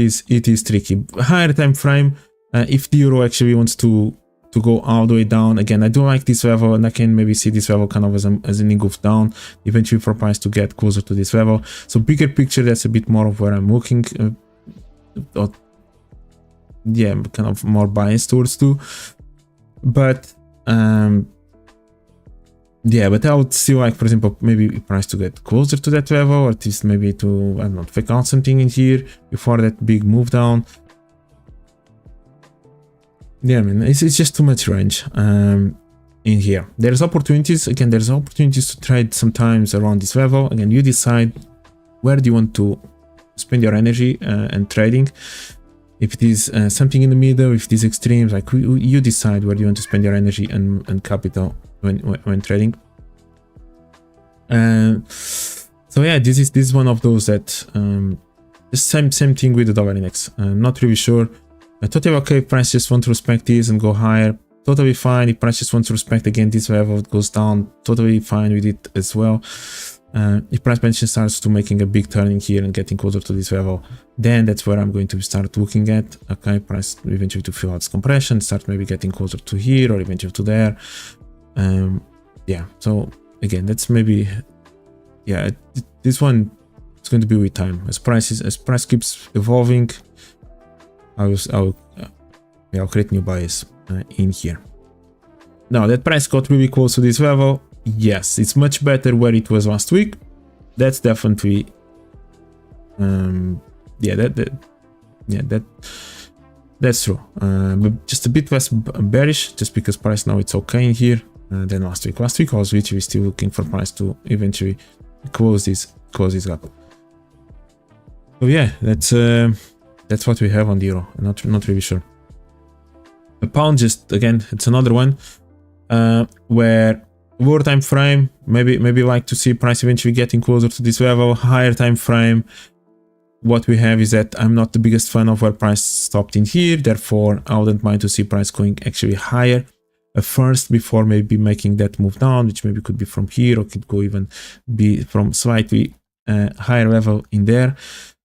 is tricky. Higher time frame. If the euro actually wants to go all the way down, again, I do like this level, and I can maybe see this level kind of as an engulf down, eventually for price to get closer to this level. So bigger picture, that's a bit more of where I'm looking. Yeah, kind of more biased towards too, but yeah, but I would still like, for example, maybe price to get closer to that level, or at least maybe to, I don't know, fake out something in here before that big move down. Yeah, I mean, it's just too much range in here. There's opportunities, again, there's opportunities to trade sometimes around this level. Again, you decide where do you want to spend your energy and trading. If it is something in the middle, if it is extremes, like you decide where you want to spend your energy and capital when trading. So yeah, this is one of those that the same thing with the dollar index. Not really sure. Totally okay if price just want to respect this and go higher. Totally fine if price just wants to respect again this level, it goes down. Totally fine with it as well. If price mention starts to making a big turn in here and getting closer to this level, then that's where I'm going to start looking at. Okay, price eventually to fill out its compression, start maybe getting closer to here or eventually to there. Yeah, so again, that's maybe, yeah, this one is going to be with time. As price keeps evolving, I'll create new bias in here. Now that price got really close to this level, yes, it's much better where it was last week. That's definitely, yeah, that's true. But just a bit less bearish, just because price now it's okay in here than last week. Last week I was literally still looking for price to eventually close this gap. So yeah, that's what we have on the euro. I'm not really sure. The pound, just again, it's another one where lower time frame, maybe like to see price eventually getting closer to this level. Higher time frame, what we have is that I'm not the biggest fan of where price stopped in here, therefore I wouldn't mind to see price going actually higher first before maybe making that move down, which maybe could be from here or could go even be from slightly higher level in there.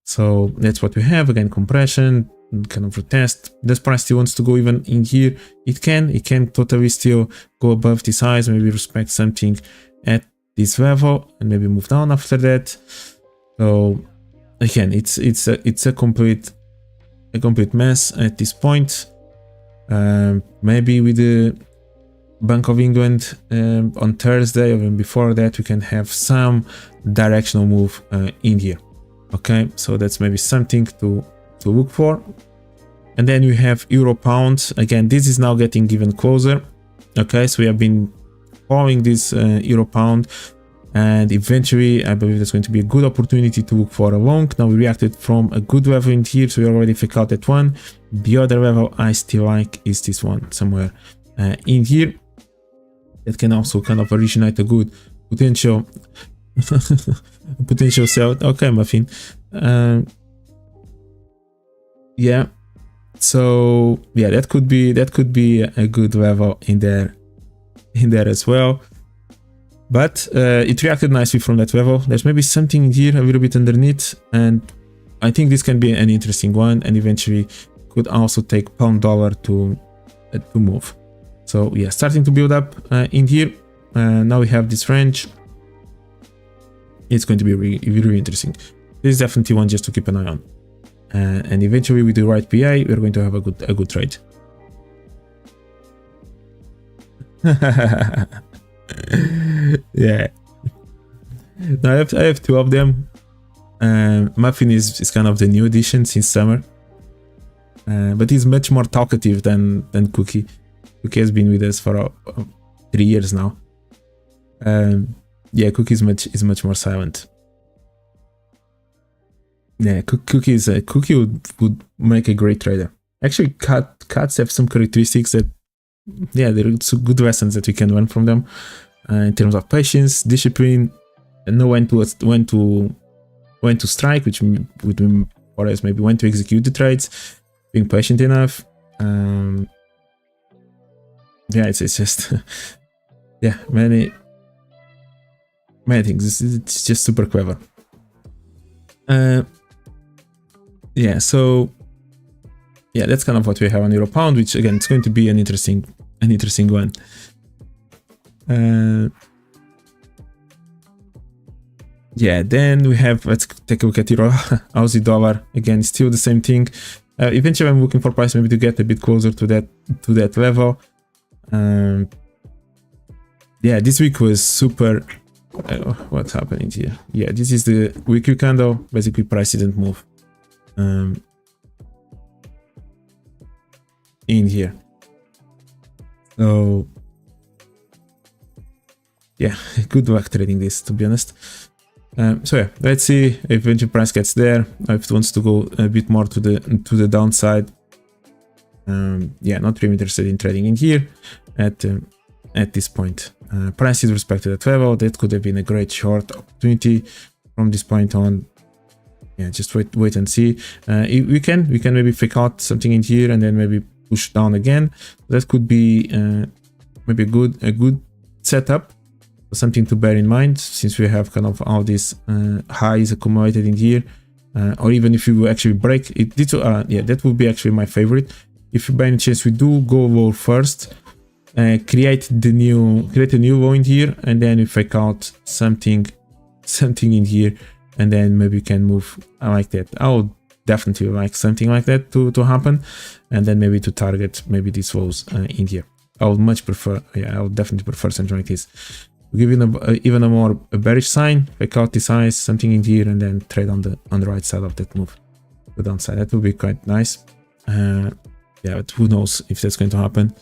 So that's what we have. Again, compression, kind of retest. This price still wants to go even in here. It can totally still go above this highs, maybe respect something at this level and maybe move down after that. So again, it's a complete mess at this point. Maybe with the Bank of England on Thursday or even before that, we can have some directional move in here. Okay, so that's maybe something to look for. And then we have Euro Pound. Again, this is now getting even closer. Okay, so we have been following this Euro Pound, and eventually I believe there's going to be a good opportunity to look for a long. Now we reacted from a good level in here, so we already figured out that one. The other level I still like is this one somewhere in here. That can also kind of originate a good potential potential sell. Okay, Muffin. Yeah. So yeah, that could be a good level in there as well. But it reacted nicely from that level. There's maybe something in here a little bit underneath, and I think this can be an interesting one, and eventually could also take pound dollar to move. So yeah, starting to build up in here. Now we have this range. It's going to be really interesting. This is definitely one just to keep an eye on. And eventually with the right PA, we're going to have a good trade. Yeah. Now I have two of them. Muffin is kind of the new addition since summer. But he's much more talkative than Cookie. Cookie has been with us for 3 years now. Yeah, Cookie is much more silent. Yeah, Cookie would make a great trader. Actually, cats have some characteristics that, yeah, there are some good lessons that we can learn from them in terms of patience, discipline, and know when to strike, which would mean for us maybe when to execute the trades, being patient enough. Yeah, it's just yeah, many things. It's just super clever. Yeah, so yeah, that's kind of what we have on Euro Pound, which again, it's going to be an interesting one. Yeah, then we have, let's take a look at Euro Aussie dollar. Again, still the same thing. Eventually I'm looking for price maybe to get a bit closer to that level. Yeah, this week was super. What's happening here? Yeah, this is the weekly candle. Basically, price didn't move in here. So yeah, good luck trading this, to be honest. So yeah, let's see if eventually price gets there. If it wants to go a bit more to the downside. Yeah, not really interested in trading in here at this point. Price is respect to that level. That could have been a great short opportunity from this point on. Yeah, just wait and see. We can maybe fake out something in here and then maybe push down again. That could be maybe a good setup. Something to bear in mind, since we have kind of all these highs accumulated in here, or even if you actually break it. Yeah, that would be actually my favorite. If by any chance we do go low first, create a new low in here, and then we fake out something in here, and then maybe we can move like that. I would definitely like something like that to happen, and then maybe to target maybe these lows in here. I would much prefer. Yeah, I would definitely prefer something like this. Give even a more bearish sign, fake out this size, something in here, and then trade on the right side of that move, the downside. That would be quite nice. Yeah, but who knows if that's going to happen.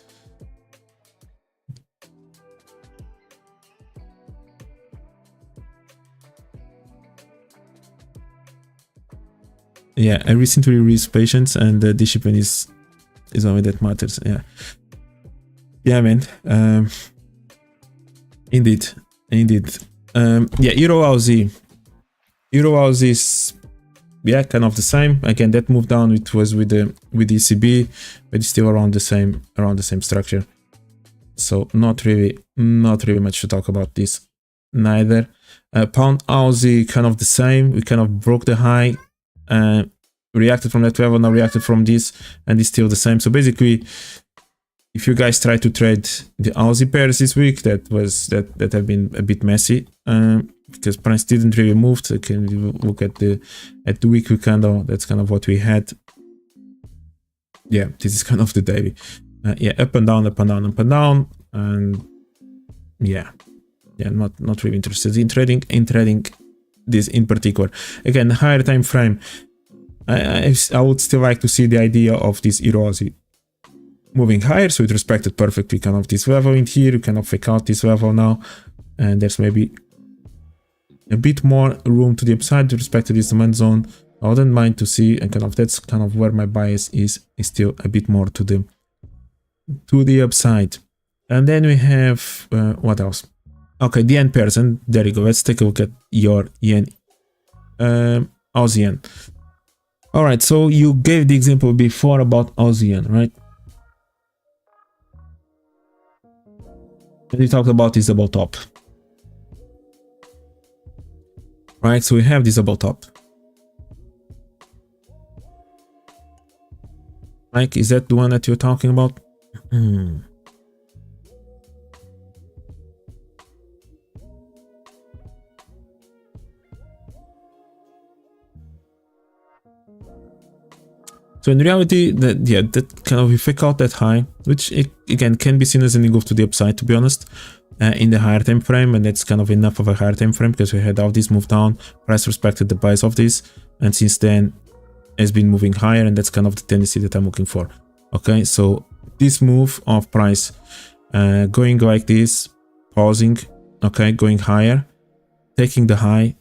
Yeah, I recently released patience, and the discipline is only that matters. Yeah, man. Indeed. Yeah, Euro Aussie is, yeah, kind of the same. Again, that move down, it was with the ECB, but it's still around the same structure. So not really much to talk about this Neither. Pound Aussie, kind of the same. We kind of broke the high. We're reacted from that level, now reacted from this, and it's still the same. So basically, if you guys try to trade the Aussie pairs this week, that have been a bit messy, because price didn't really move. So you can look at the weekly candle. That's kind of what we had. Yeah, this is kind of the daily. Yeah, up and down, up and down, up and down, and yeah, not really interested in trading this in particular. Again, higher time frame. I would still like to see the idea of this EURUSD moving higher, so it respected perfectly kind of this level in here. You cannot fake out this level now, and there's maybe a bit more room to the upside with respect to this demand zone. I wouldn't mind to see, and kind of that's kind of where my bias is still a bit more to the upside. And then we have what else? Okay, the yen pairs, and there you go. Let's take a look at your yen, Aussie yen. All right, so you gave the example before about Aussie yen, right? And we talked about this double top, right? So we have this double top. Mike, is that the one that you're talking about? So in reality, that kind of, we fake out that high, which again can be seen as an engulf to the upside, to be honest, in the higher time frame, and that's kind of enough of a higher time frame because we had all this move down, price respected the bias of this, and since then has been moving higher, and that's kind of the tendency that I'm looking for. Okay, so this move of price going like this, pausing, okay, going higher, taking the high,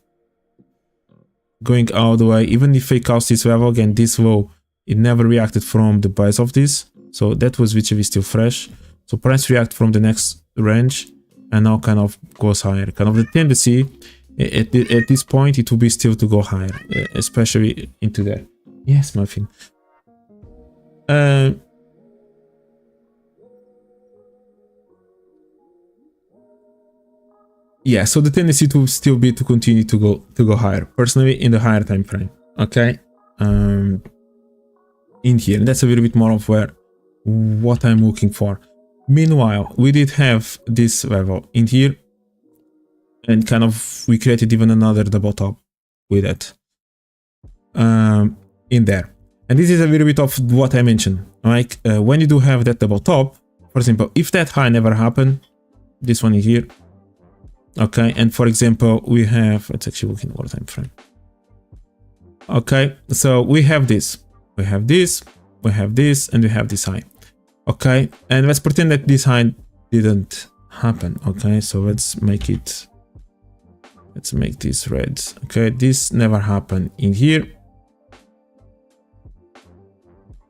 going all the way, even if fake out this level, again, this low, it never reacted from the bias of this, so that was which is still fresh. So price react from the next range and now kind of goes higher. Kind of the tendency at this point, it will be still to go higher, especially into there. Yes, Muffin. Yeah, so the tendency to still be to continue to go higher. Personally, in the higher time frame. Okay. In here, and that's a little bit more of what I'm looking for. Meanwhile, we did have this level in here, and kind of we created even another double top with it in there. And this is a little bit of what I mentioned. Like when you do have that double top, for example, if that high never happened, this one in here, okay, and for example, we have, let's actually look in what time frame. Okay, so we have this. We have this, we have this, and we have this high. Okay, and let's pretend that this high didn't happen. Okay, so let's make this red. Okay, this never happened in here.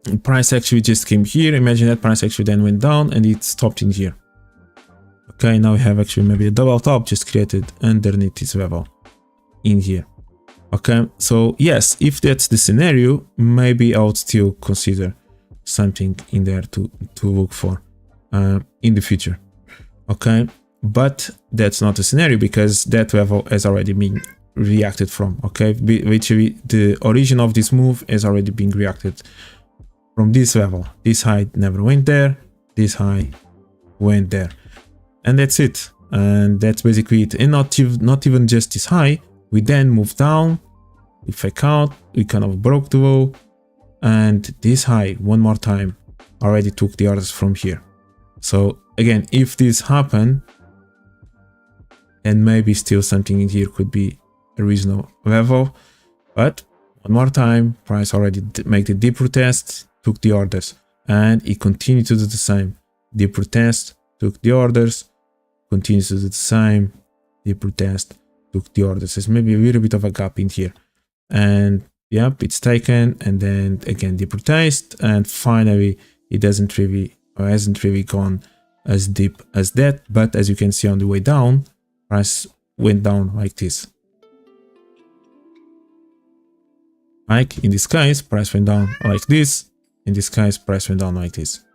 The price actually just came here. Imagine that price actually then went down and it stopped in here. Okay, now we have actually maybe a double top just created underneath this level in here. Okay, so yes, if that's the scenario, maybe I would still consider something in there to look for in the future. Okay, but that's not the scenario because that level has already been reacted from. Okay, literally the origin of this move has already been reacted from this level. This high never went there, this high went there, and that's it. And that's basically it. And not even just this high. We then moved down, we fake out, we kind of broke the low, and this high one more time already took the orders from here. So again, if this happened, then maybe still something in here could be a reasonable level. But one more time, price already made the deep retest, took the orders, and it continued to do the same. Deep retest, took the orders, continues to do the same, deep retest, took the orders. There's maybe a little bit of a gap in here, and yep, it's taken, and then again deep retest, and finally it hasn't really gone as deep as that. But as you can see on the way down, price went down like this. Like in this case, price went down like this. In this case, price went down like this.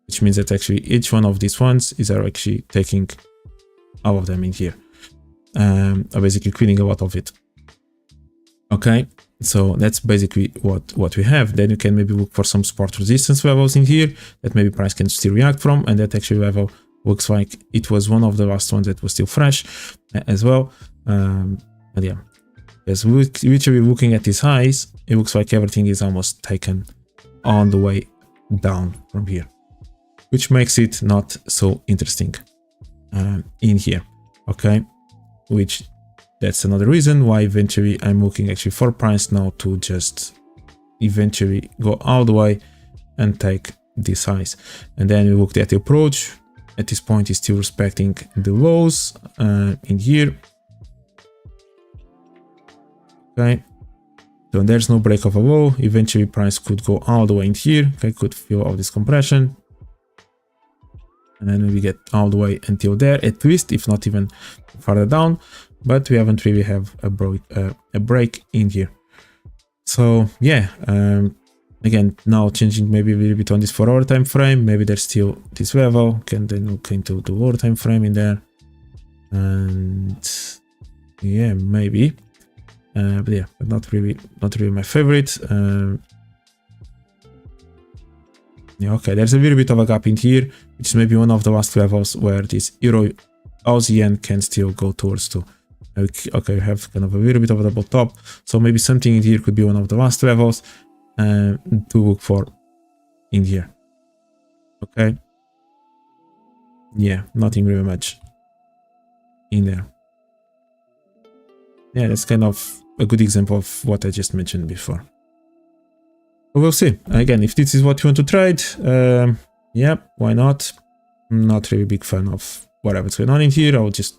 Which means that actually each one of these ones is actually taking all of them in here. Basically cleaning a lot of it. Okay, So that's basically what we have. Then you can maybe look for some support resistance levels in here that maybe price can still react from, and that actually level looks like it was one of the last ones that was still fresh as well. But yeah, as literally looking at these highs, it looks like everything is almost taken on the way down from here, which makes it not so interesting in here. Okay, which that's another reason why eventually I'm looking actually for price now to just eventually go all the way and take these highs. And then we looked at the approach. At this point, it's still respecting the lows in here. Okay, so there's no break of a low. Eventually, price could go all the way in here. Okay, could feel all this compression, and then we get all the way until there, at least, if not even further down. But we haven't really have a break in here. So yeah, again, now changing maybe a little bit on this 4-hour time frame. Maybe there's still this level. Can then look into the lower time frame in there, and yeah, maybe. But yeah, but not really my favorite. Yeah, okay, there's a little bit of a gap in here, which is maybe one of the last levels where this Euro Aussie yen can still go towards to. Okay, we have kind of a little bit of a double top, so maybe something in here could be one of the last levels to look for in here. Okay, yeah, nothing really much in there. Yeah, that's kind of a good example of what I just mentioned before. We'll see. Again, if this is what you want to trade, yeah, why not? I'm not really a big fan of whatever's going on in here. I'll just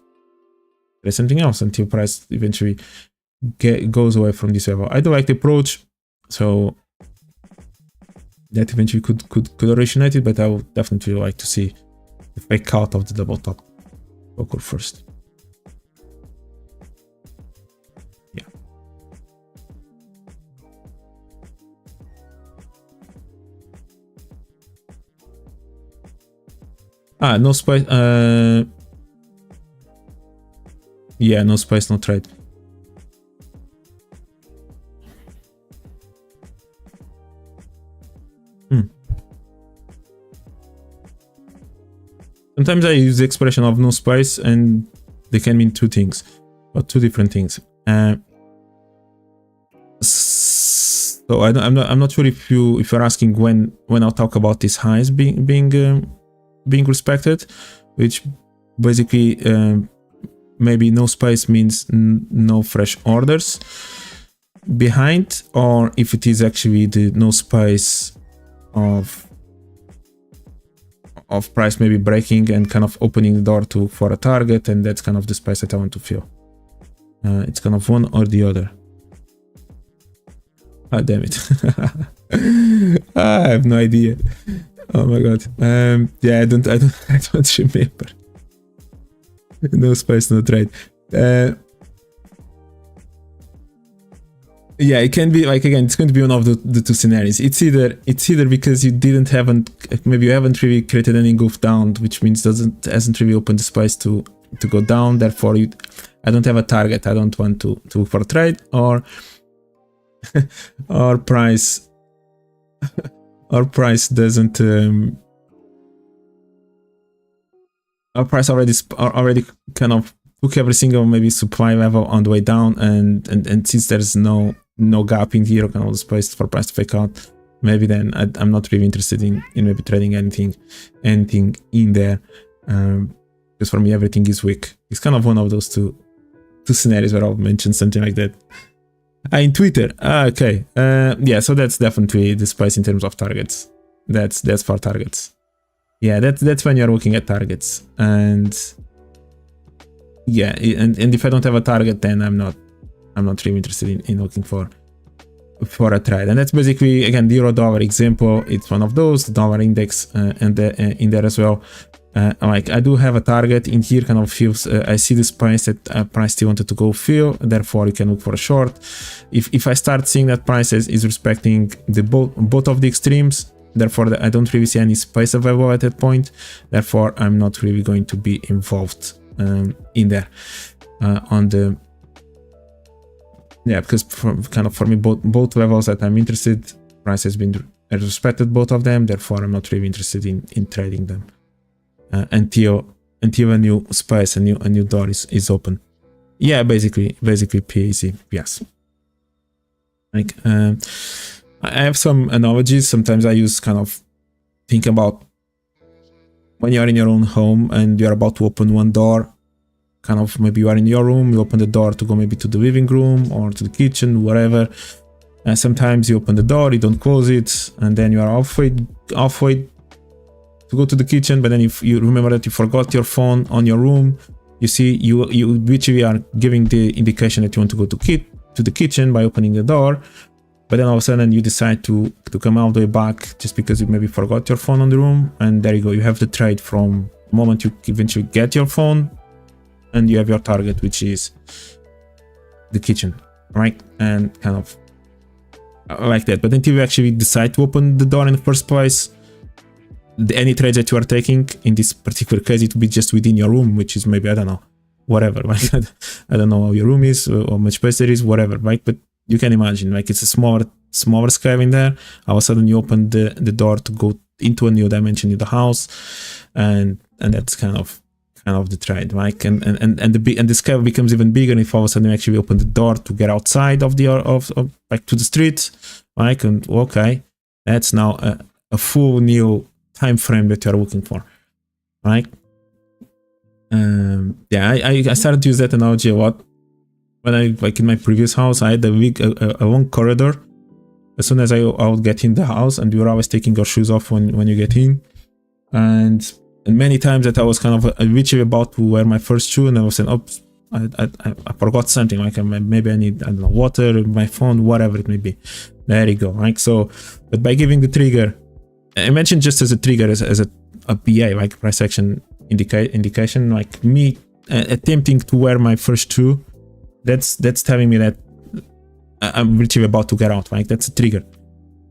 try something else until price eventually goes away from this level. I do like the approach, so that eventually could originate it, but I would definitely like to see the fake out of the double top occur first. Yeah. No spice. Yeah, no spice, no trade. Sometimes I use the expression of no spice, and they can mean two things, or two different things. So I'm not sure if you're asking when I'll talk about these highs being respected, which basically maybe no spice means no fresh orders behind, or if it is actually the no spice of price maybe breaking and kind of opening the door for a target, and that's kind of the spice that I want to feel. It's kind of one or the other. Ah, damn it. I have no idea. Oh my god. Yeah, I don't remember. No spice, no trade. Yeah, it can be like, again, it's going to be one of the two scenarios. It's either because you maybe you haven't really created any goof down, which means hasn't really opened the spice to go down. Therefore, I don't have a target. I don't want to look for a trade, or or price doesn't. Our price already kind of took every single maybe supply level on the way down, and since there's no gap in here, kind of the space for price to fake out, maybe then I'm not really interested in maybe trading anything in there, because for me everything is weak. It's kind of one of those two scenarios where I'll mention something like that. In Twitter, okay, yeah, so that's definitely the spice in terms of targets. That's for targets. Yeah, that's when you're looking at targets, and yeah, and if I don't have a target, then I'm not really interested in looking for a trade. And that's basically, again, the euro-dollar example. It's one of those, the dollar index, and in there as well. Like, I do have a target in here, kind of feels, I see the spice that price still wanted to go fill, therefore you can look for a short. If I start seeing that price is respecting the both of the extremes, therefore I don't really see any spice available at that point, therefore I'm not really going to be involved in there on yeah, because for me, both levels that I'm interested, price has been respected both of them. Therefore, I'm not really interested in trading them until a new space, a new door is open. Yeah, basically PAC. Yes. Like I have some analogies. Sometimes I use kind of think about when you're in your own home and you're about to open one door. Kind of maybe you are in your room, you open the door to go maybe to the living room or to the kitchen, whatever. And sometimes you open the door, you don't close it, and then you are halfway to go to the kitchen, but then if you remember that you forgot your phone on your room, you see you literally are giving the indication that you want to go to the kitchen by opening the door, but then all of a sudden you decide to come all the way back just because you maybe forgot your phone on the room, and there you go, you have the trade from the moment you eventually get your phone and you have your target, which is the kitchen, right? And kind of like that. But until you actually decide to open the door in the first place, any trades that you are taking, in this particular case, it will be just within your room, which is maybe, I don't know, whatever, like, I don't know how your room is, or how much space there is, whatever, right? But you can imagine, like, it's a smaller scale in there. All of a sudden you open the door to go into a new dimension in the house, and that's kind of the trade, right? And the scale becomes even bigger if all of a sudden you actually open the door to get outside of like to the street, right? And okay, that's now a full new time frame that you are looking for, right? Yeah, I started to use that analogy a lot when I, like in my previous house, I had a long corridor. As soon as I would get in the house, and you were always taking your shoes off when you get in, and many times that I was kind of literally about to wear my first shoe, and I was saying, oops, I forgot something, like maybe I need, I don't know, water, my phone, whatever it may be. There you go, right? So, but by giving the trigger, I mentioned just as a trigger, as a PA, like price action indication, like me attempting to wear my first shoe, that's telling me that I'm literally about to get out, right? That's a trigger,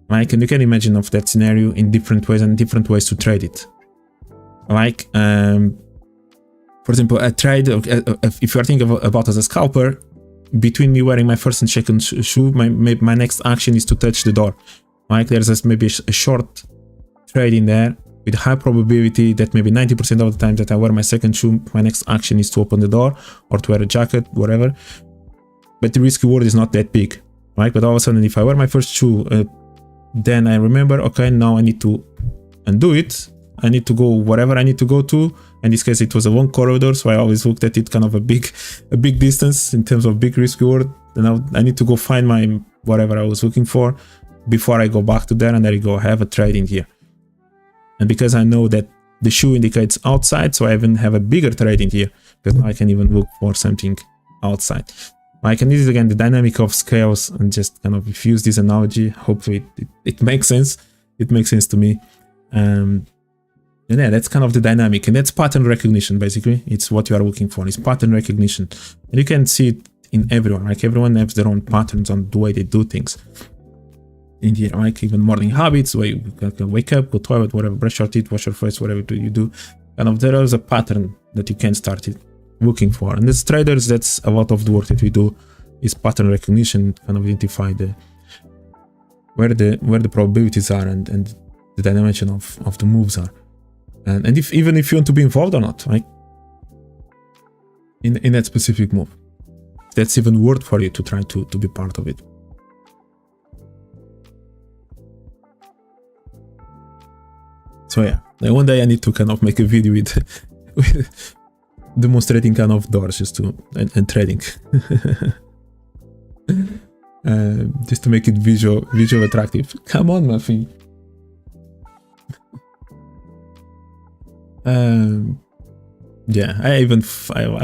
right? And you can imagine of that scenario in different ways and different ways to trade it. Like, for example, a trade, if you are thinking about as a scalper, between me wearing my first and second shoe, my next action is to touch the door. Like, there's maybe a short trade in there with high probability that maybe 90% of the time that I wear my second shoe, my next action is to open the door or to wear a jacket, whatever. But the risk reward is not that big, right? But all of a sudden, if I wear my first shoe, then I remember, okay, now I need to undo it. I need to go wherever I need to go to. In this case, it was a long corridor, so I always looked at it kind of a big distance in terms of big risk reward. Then I need to go find my whatever I was looking for before I go back to there, and there you go, I have a trade in here. And because I know that the shoe indicates outside, so I even have a bigger trade in here, because I can even look for something outside. Like, and this is again the dynamic of scales, and just kind of if you use this analogy, hopefully it makes sense. It makes sense to me. And yeah, that's kind of the dynamic, and that's pattern recognition. Basically, it's what you are looking for. It's pattern recognition, and you can see it in everyone. Like, everyone has their own patterns on the way they do things. In here, like even morning habits, where you can wake up, go toilet, whatever, brush your teeth, wash your face, whatever you do. Kind of there is a pattern that you can start looking for. And as traders, that's a lot of the work that we do, is pattern recognition, kind of identify where the probabilities are and the dimension of the moves are. And even if you want to be involved or not, right? In that specific move, that's even worth for you to try to be part of it. So yeah, one day I need to kind of make a video with demonstrating kind of doors just and trading, just to make it visual attractive. Come on, Muffy. Yeah, I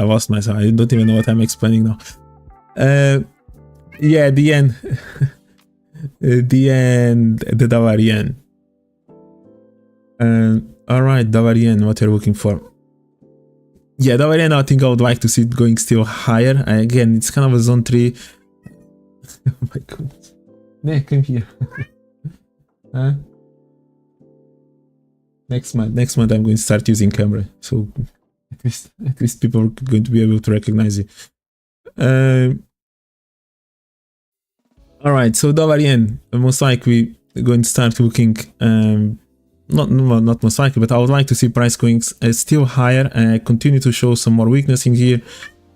lost myself. I don't even know what I'm explaining now. Yeah, the end, the dollar yen. All right, dollar yen, what you're looking for? Yeah, dollar yen, I think I would like to see it going still higher. Again, it's kind of a zone 3. Oh my goodness. Yeah, come here. Huh? Next month I'm going to start using camera, so at least people are going to be able to recognize it. All right, so dollar yen, most likely going to start looking, not most likely, but I would like to see price going still higher and continue to show some more weakness in here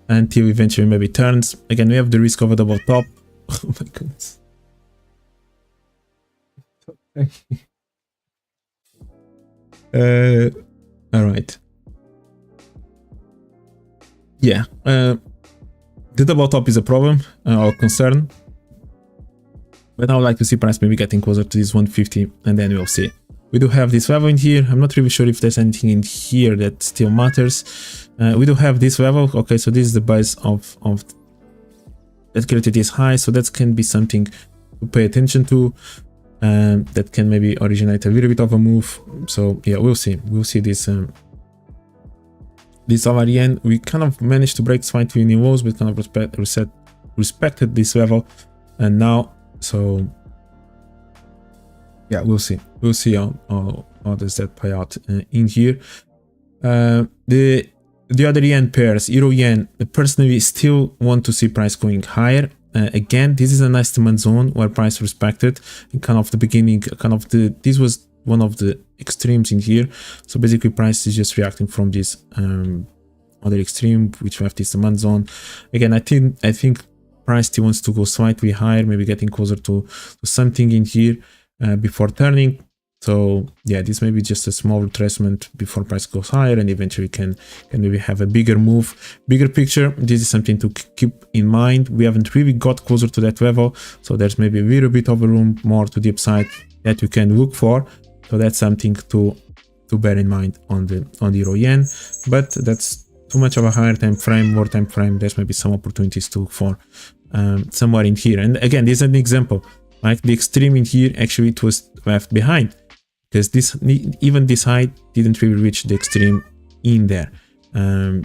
until eventually maybe turns. Again, we have the risk of a double top. Oh my goodness. All right. Yeah, the double top is a problem or concern, but I would like to see price maybe getting closer to this 150, and then we'll see. We do have this level in here. I'm not really sure if there's anything in here that still matters. We do have this level. Okay, so this is the base of that created this high, so that can be something to pay attention to. That can maybe originate a little bit of a move. So yeah, we'll see. We'll see this. This dollar yen, we kind of managed to break slightly new lows, but kind of respected this level, and now so. Yeah, we'll see. We'll see how does that play out in here. The other yen pairs, euro yen, personally still want to see price going higher. Again, this is a nice demand zone where price respected in kind of the beginning. This was one of the extremes in here. So basically, price is just reacting from this other extreme, which we have this demand zone. Again, I think price still wants to go slightly higher, maybe getting closer to something in here. Before turning. So yeah, this may be just a small retracement before price goes higher, and eventually can maybe have a bigger move. Bigger picture, this is something to keep in mind. We haven't really got closer to that level, so there's maybe a little bit of a room more to the upside that you can look for. So that's something to bear in mind on the euro yen, but that's too much of a higher time frame, more time frame. There's maybe some opportunities to look for somewhere in here. And again, this is an example. Like the extreme in here, actually it was left behind because even this high didn't really reach the extreme in there. At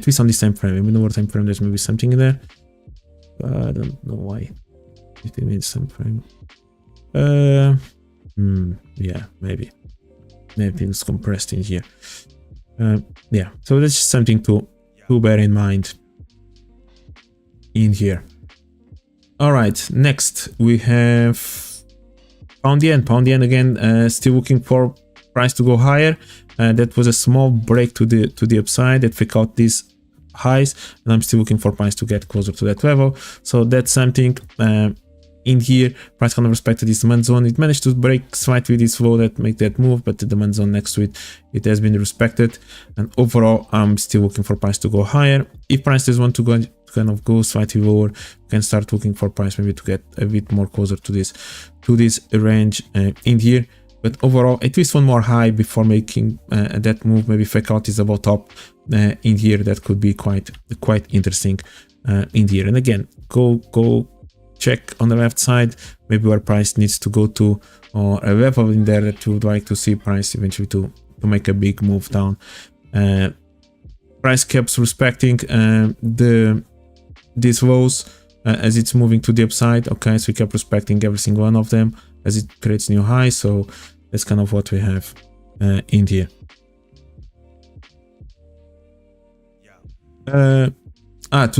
least on this time frame. Even lower time frame, there's maybe something in there. I don't know why. 15 minutes time frame. Yeah, maybe it's compressed in here. Yeah, so that's just something to bear in mind in here. All right, next we have pound yen. Pound yen again, still looking for price to go higher. That was a small break to the upside that fake out these highs, and I'm still looking for price to get closer to that level. So that's something in here. Price kind of respected this demand zone. It managed to break slightly this low that make that move, but the demand zone next to it has been respected. And overall, I'm still looking for price to go higher. If price does want to go kind of go slightly lower, you can start looking for price maybe to get a bit more closer to this range in here. But overall, at least one more high before making that move. Maybe fake out is about top in here. That could be quite interesting in here. And again, go check on the left side, maybe where price needs to go to, or a level in there that you would like to see price eventually to make a big move down. Price keeps respecting these lows as it's moving to the upside. Okay, so we kept respecting every single one of them as it creates new highs. So that's kind of what we have in here. To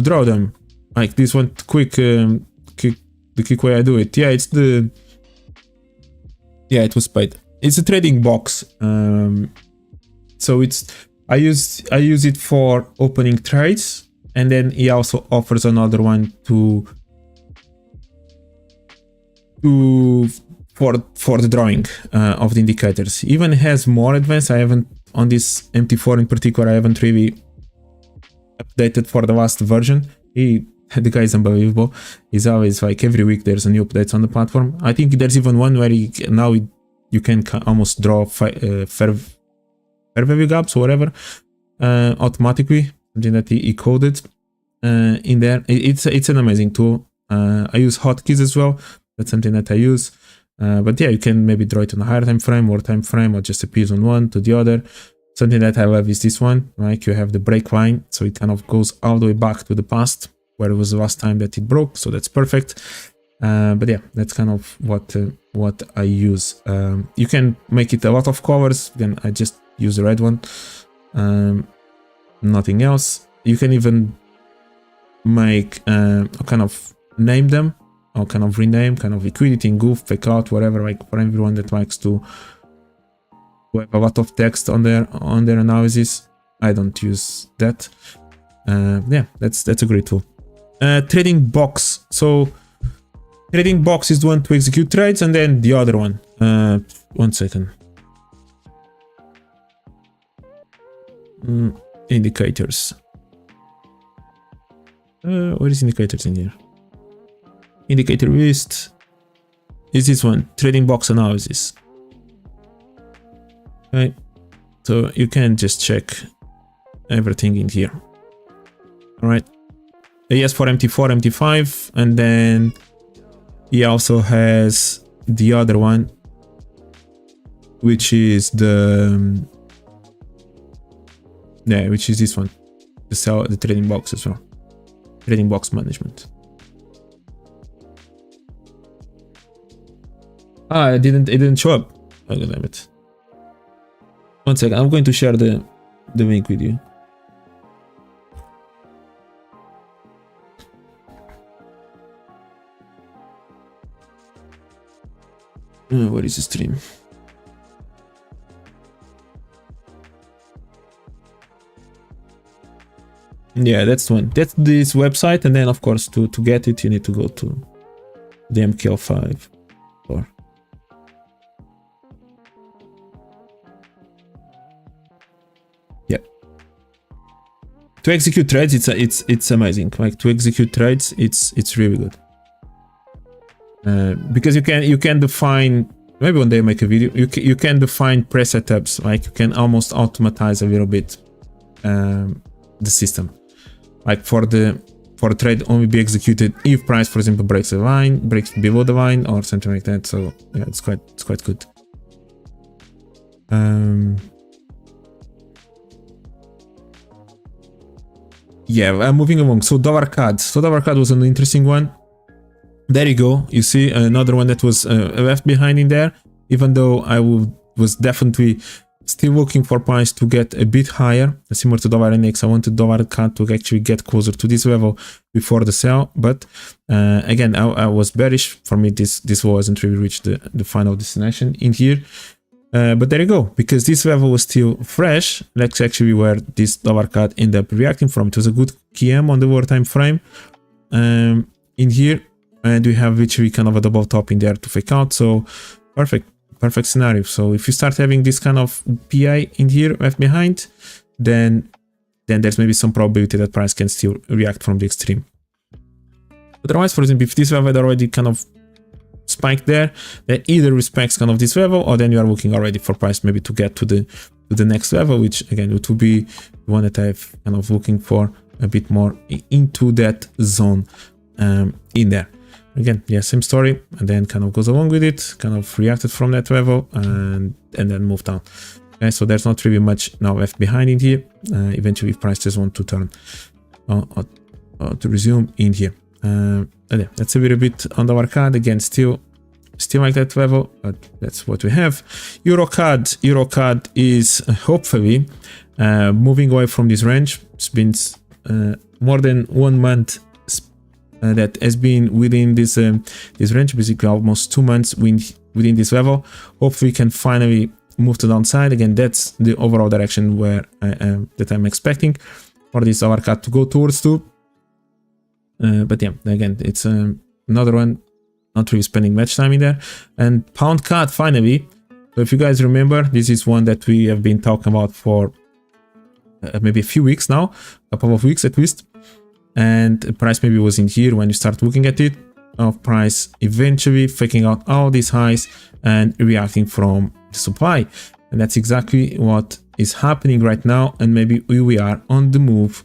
draw them like this one, the quick way I do it. Yeah, it was paid. It's a trading box. So I use it for opening trades. And then he also offers another one for the drawing of the indicators. Even has more advanced. I haven't on this MT4 in particular. I haven't really updated for the last version. The guy is unbelievable. He's always like every week there's a new updates on the platform. I think there's even one where you can almost draw fair value gaps or whatever automatically. Something that he coded in there. It's an amazing tool. I use hotkeys as well. That's something that I use. But yeah, you can maybe draw it on a higher time frame, or just appears on one to the other. Something that I love is this one. Like you have the break line, so it kind of goes all the way back to the past where it was the last time that it broke. So that's perfect. But yeah, that's kind of what I use. You can make it a lot of colors. Then I just use the red one. Nothing else. You can even make kind of name them I'll kind of rename kind of liquidity, goof, fake out, whatever, like for everyone that likes to have a lot of text on their analysis. I don't use that. Yeah, that's a great tool. Trading box. So trading box is the one to execute trades, and then the other one. 1 second. Indicators. Where is indicators in here? Indicator list is this one, trading box analysis. Okay, so you can just check everything in here. All right, he has for MT4, MT5, and then he also has the other one, which is the which is this one, the trading box as well, trading box management. Ah, it didn't show up. Oh, damn it. 1 second, I'm going to share the link with you. Where is the stream? Yeah, that's the one. That's this website, and then of course to get it you need to go to the MKL5 or yeah. To execute trades, it's amazing. Like to execute trades, it's really good. Because you can define, maybe one day I make a video, you can define pre-setups, like you can almost automatize a little bit the system, like for the trade only be executed if price, for example, breaks the line, breaks below the line or something like that. So yeah, it's quite good. Yeah, moving along. So dollar CAD. So dollar CAD was an interesting one. There you go. You see another one that was left behind in there, even though I was definitely still looking for price to get a bit higher, similar to dollar index. I wanted dollar CAD to actually get closer to this level before the sell, but again, I was bearish. For me, this wasn't really reached the final destination in here. But there you go, because this level was still fresh. That's actually where this dollar CAD ended up reacting from. It was a good KM on the lower time frame in here. And we have literally kind of a double top in there to fake out. So perfect scenario. So if you start having this kind of PI in here left behind, then there's maybe some probability that price can still react from the extreme. Otherwise, for example, if this level had already kind of spiked there, then either respects kind of this level, or then you are looking already for price maybe to get to the next level, which again it will be the one that I've kind of looking for a bit more into that zone in there. Again, yeah, same story, and then kind of goes along with it, kind of reacted from that level and then moved down. Okay, so there's not really much now left behind in here. Eventually, if price just want to turn to resume in here. Yeah, that's a little bit on our CAD. Again, still like that level, but that's what we have. EuroCAD is hopefully moving away from this range. It's been more than 1 month that has been within this range, basically almost 2 months within this level. Hopefully, we can finally move to the downside. Again, that's the overall direction where that I'm expecting for this dollar CAD to go towards to. But yeah, again, it's another one, not really spending much time in there. And pound CAD finally. So if you guys remember, this is one that we have been talking about for maybe a few weeks now, a couple of weeks at least. And the price maybe was in here when you start looking at it, of price eventually faking out all these highs and reacting from the supply. And that's exactly what is happening right now, and maybe we are on the move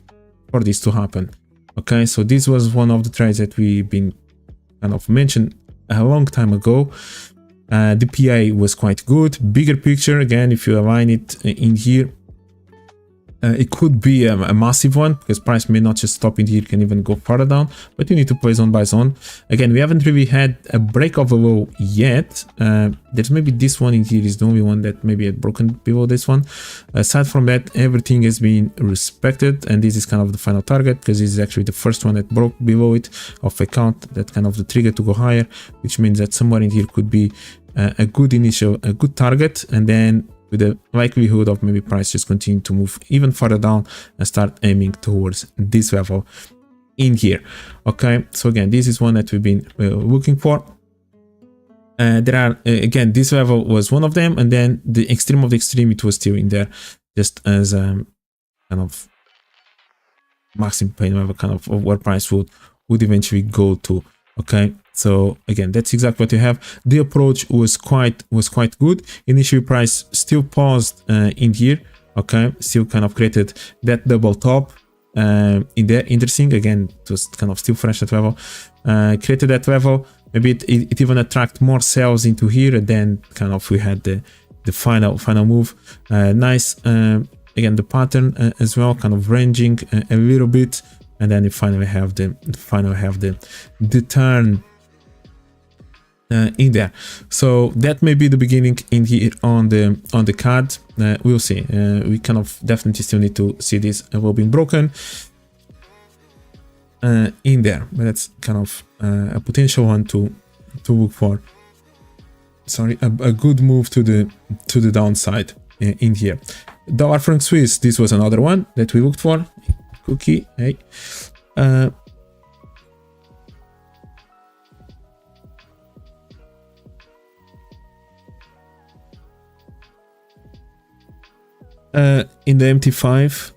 for this to happen. Okay, so this was one of the trades that we've been kind of mentioned a long time ago. The PA was quite good. Bigger picture, again, if you align it in here, It could be a massive one, because price may not just stop in here, can even go further down, but you need to play zone by zone. Again, we haven't really had a break of a low yet. There's maybe this one in here is the only one that maybe had broken below this one. Aside from that, everything has been respected, and this is kind of the final target, because this is actually the first one that broke below it of a count, that kind of the trigger to go higher, which means that somewhere in here could be a good target, and then with the likelihood of maybe price just continue to move even further down and start aiming towards this level in here. Okay, so again, this is one that we've been looking for. There are again, this level was one of them, and then the extreme of the extreme, it was still in there, just as kind of maximum pain level, kind of where price would eventually go to. Okay, so again, that's exactly what you have. The approach was quite good. Initially, price still paused in here. Okay, still kind of created that double top in there. Interesting. Again, it was kind of still fresh at level. Created that level. Maybe it even attract more sales into here, and then kind of we had the final move. Nice. Again, the pattern as well, kind of ranging a little bit. And then you finally have the turn in there. So that may be the beginning in here on the card. We'll see. We kind of definitely still need to see this level being broken in there, but that's kind of a potential one to look for. Sorry, a good move to the downside in here. Dollar franc Swiss. This was another one that we looked for. Cookie, hey. In the MT5,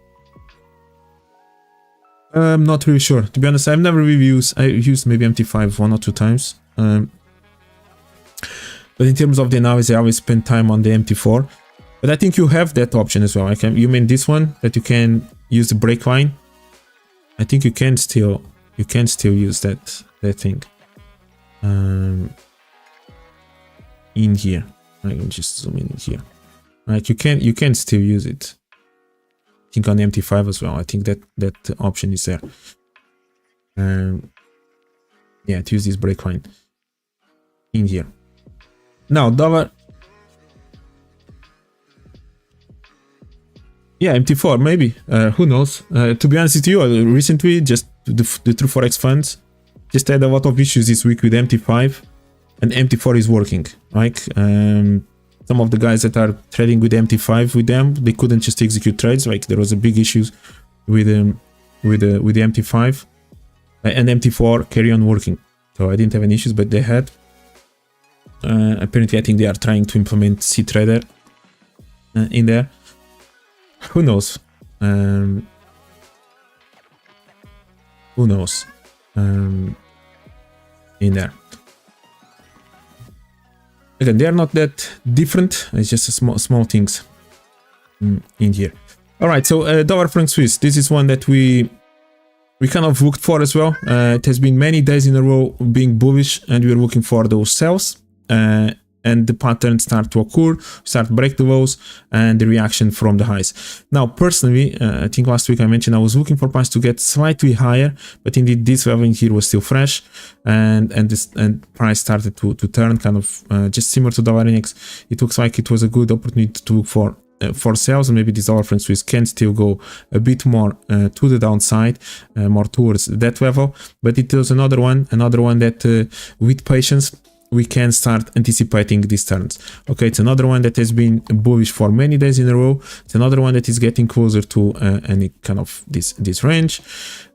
I'm not really sure, to be honest. I've never really used, I used maybe MT5 1 or 2 times, but in terms of the analysis, I always spend time on the MT4. But I think you have that option as well. You mean this one, that you can use the break line? I think you can still use that thing in here. I can just zoom in here. Like you can still use it. I think on the MT5 as well. I think that option is there. Yeah, to use this break line in here. Now dollar. Yeah, MT4 maybe. Who knows? To be honest with you, recently just the True Forex funds just had a lot of issues this week with MT5, and MT4 is working. Like some of the guys that are trading with MT5 with them, they couldn't just execute trades. Like there was a big issues with the MT5, and MT4 carry on working. So I didn't have any issues, but they had. Apparently, I think they are trying to implement C-Trader in there. Who knows? Who knows? In there. Again, they are not that different. It's just small things in here. All right. So dollar franc Swiss. This is one that we kind of looked for as well. It has been many days in a row being bullish, and we're looking for those sells. And the pattern start to occur, start break the lows, and the reaction from the highs. Now, personally, I think last week I mentioned I was looking for price to get slightly higher, but indeed this level in here was still fresh, and price started to turn, kind of just similar to dollar index. It looks like it was a good opportunity to look for sales, and maybe this dollar franc Swiss can still go a bit more to the downside, more towards that level. But it was another one that with patience we can start anticipating these turns. Okay, it's another one that has been bullish for many days in a row. It's another one that is getting closer to any kind of this range,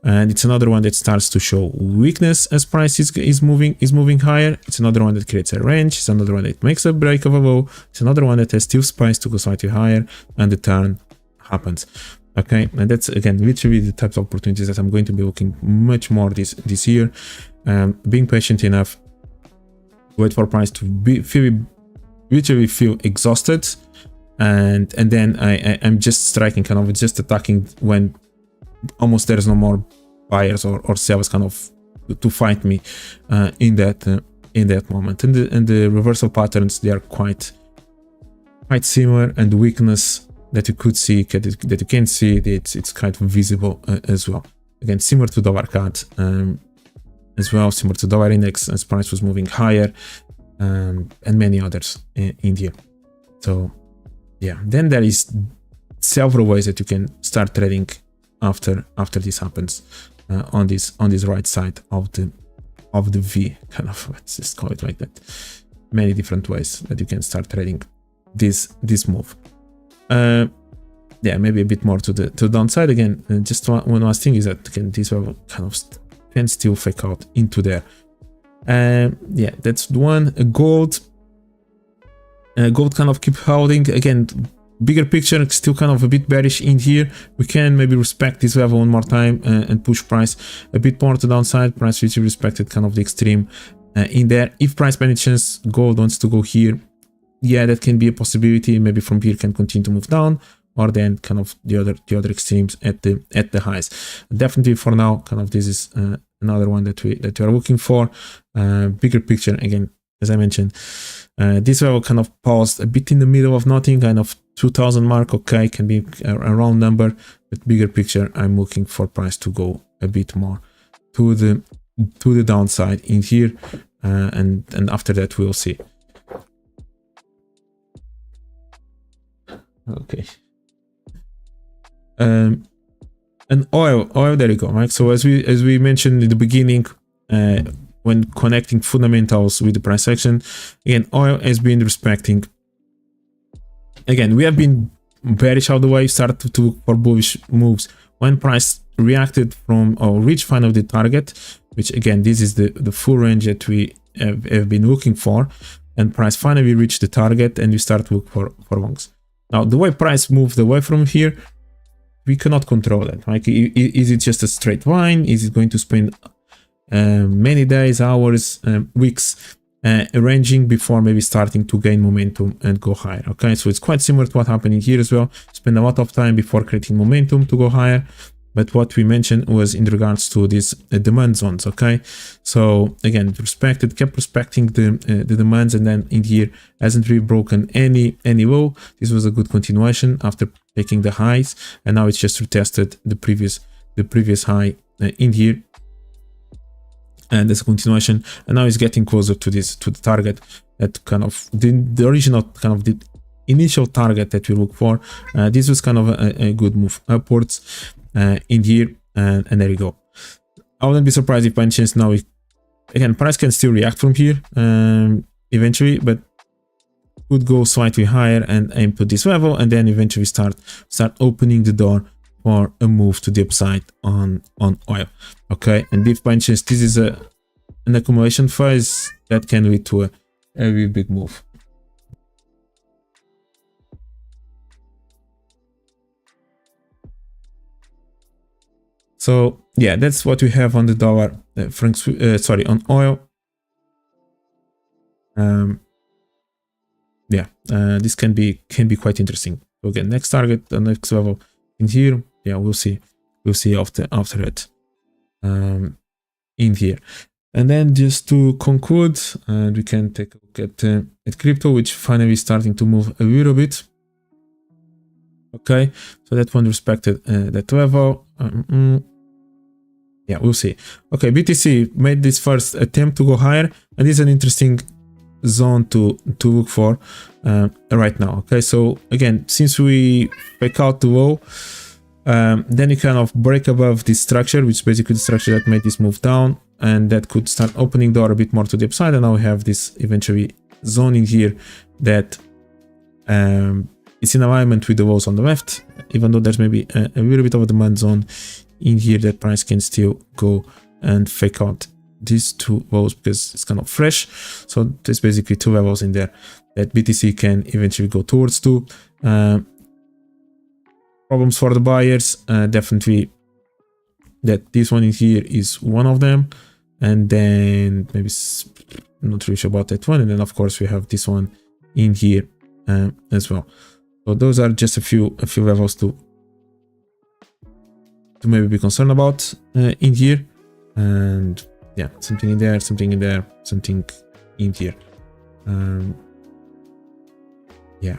and it's another one that starts to show weakness as price is moving higher. It's another one that creates a range. It's another one that makes a break of a low. It's another one that has still space to go slightly higher, and the turn happens. Okay, and that's again literally the types of opportunities that I'm going to be looking much more this year. Being patient enough. Wait for price to literally feel exhausted, and then I'm just striking, kind of just attacking when almost there's no more buyers or sellers kind of to fight me in that moment. And the reversal patterns, they are quite similar, and the weakness that you could see, that you can see, it's kind of visible as well. Again, similar to dollar CAD as well, similar to dollar index as price was moving higher, and many others in here. So yeah, then there is several ways that you can start trading after this happens on this right side of the V, kind of, let's just call it like that. Many different ways that you can start trading this move. Yeah, maybe a bit more to the downside again. Just one last thing is that again, this will kind of can still fake out into there. Yeah, that's the one. Gold kind of keep holding. Again, bigger picture, still kind of a bit bearish in here. We can maybe respect this level one more time and push price a bit more to the downside. Price which respected kind of the extreme in there. If price by any chance gold wants to go here, yeah, that can be a possibility. Maybe from here can continue to move down, or then kind of the other extremes at the highs. Definitely for now, kind of this is another one that we are looking for. Bigger picture again, as I mentioned, this level kind of paused a bit in the middle of nothing, kind of 2000 mark. Okay, can be a round number, but bigger picture, I'm looking for price to go a bit more to the downside in here, and after that we'll see. Okay. And oil, there you go, right? So as we mentioned in the beginning, when connecting fundamentals with the price action, again, oil has been respecting. Again, we have been bearish all the way, started to look for bullish moves when price reacted from or reached finally the target, which again, this is the full range that we have been looking for, and price finally reached the target, and we start to look for longs. Now, the way price moved away from here, we cannot control that. Like, is it just a straight line? Is it going to spend many days, hours, weeks arranging before maybe starting to gain momentum and go higher? Okay, so it's quite similar to what happened here as well. Spend a lot of time before creating momentum to go higher. But what we mentioned was in regards to these demand zones. Okay, so again, kept respecting the demands, and then in here hasn't really broken any low. This was a good continuation after taking the highs, and now it's just retested the previous high in here, and there's a continuation, and now it's getting closer to the target that kind of the original kind of the initial target that we look for. This was kind of a good move upwards in here, and there you go. I wouldn't be surprised if by any chance now again price can still react from here eventually, but could go slightly higher and aim to this level, and then eventually start opening the door for a move to the upside on oil. Okay, and if by any chance this is an accumulation phase, that can lead to a really big move. So yeah, that's what we have on the dollar, on oil. Yeah, this can be quite interesting. So again, next target, the next level in here. Yeah, we'll see after it in here. And then just to conclude, we can take a look at crypto, which finally is starting to move a little bit. Okay, so that one respected that level. Yeah, we'll see. Okay, BTC made this first attempt to go higher, and this is an interesting zone to look for right now. Okay, so again, since we break out the low, then you kind of break above this structure, which is basically the structure that made this move down, and that could start opening door a bit more to the upside. And now we have this eventually zone in here that is in alignment with the walls on the left, even though there's maybe a little bit of a demand zone in here that price can still go and fake out these two levels because it's kind of fresh. So there's basically two levels in there that BTC can eventually go towards to. Problems for the buyers, definitely that this one in here is one of them, and then maybe I'm not really sure about that one, and then of course we have this one in here as well. So those are just a few levels to maybe be concerned about in here. And yeah, something in there, something in there, something in here. Yeah.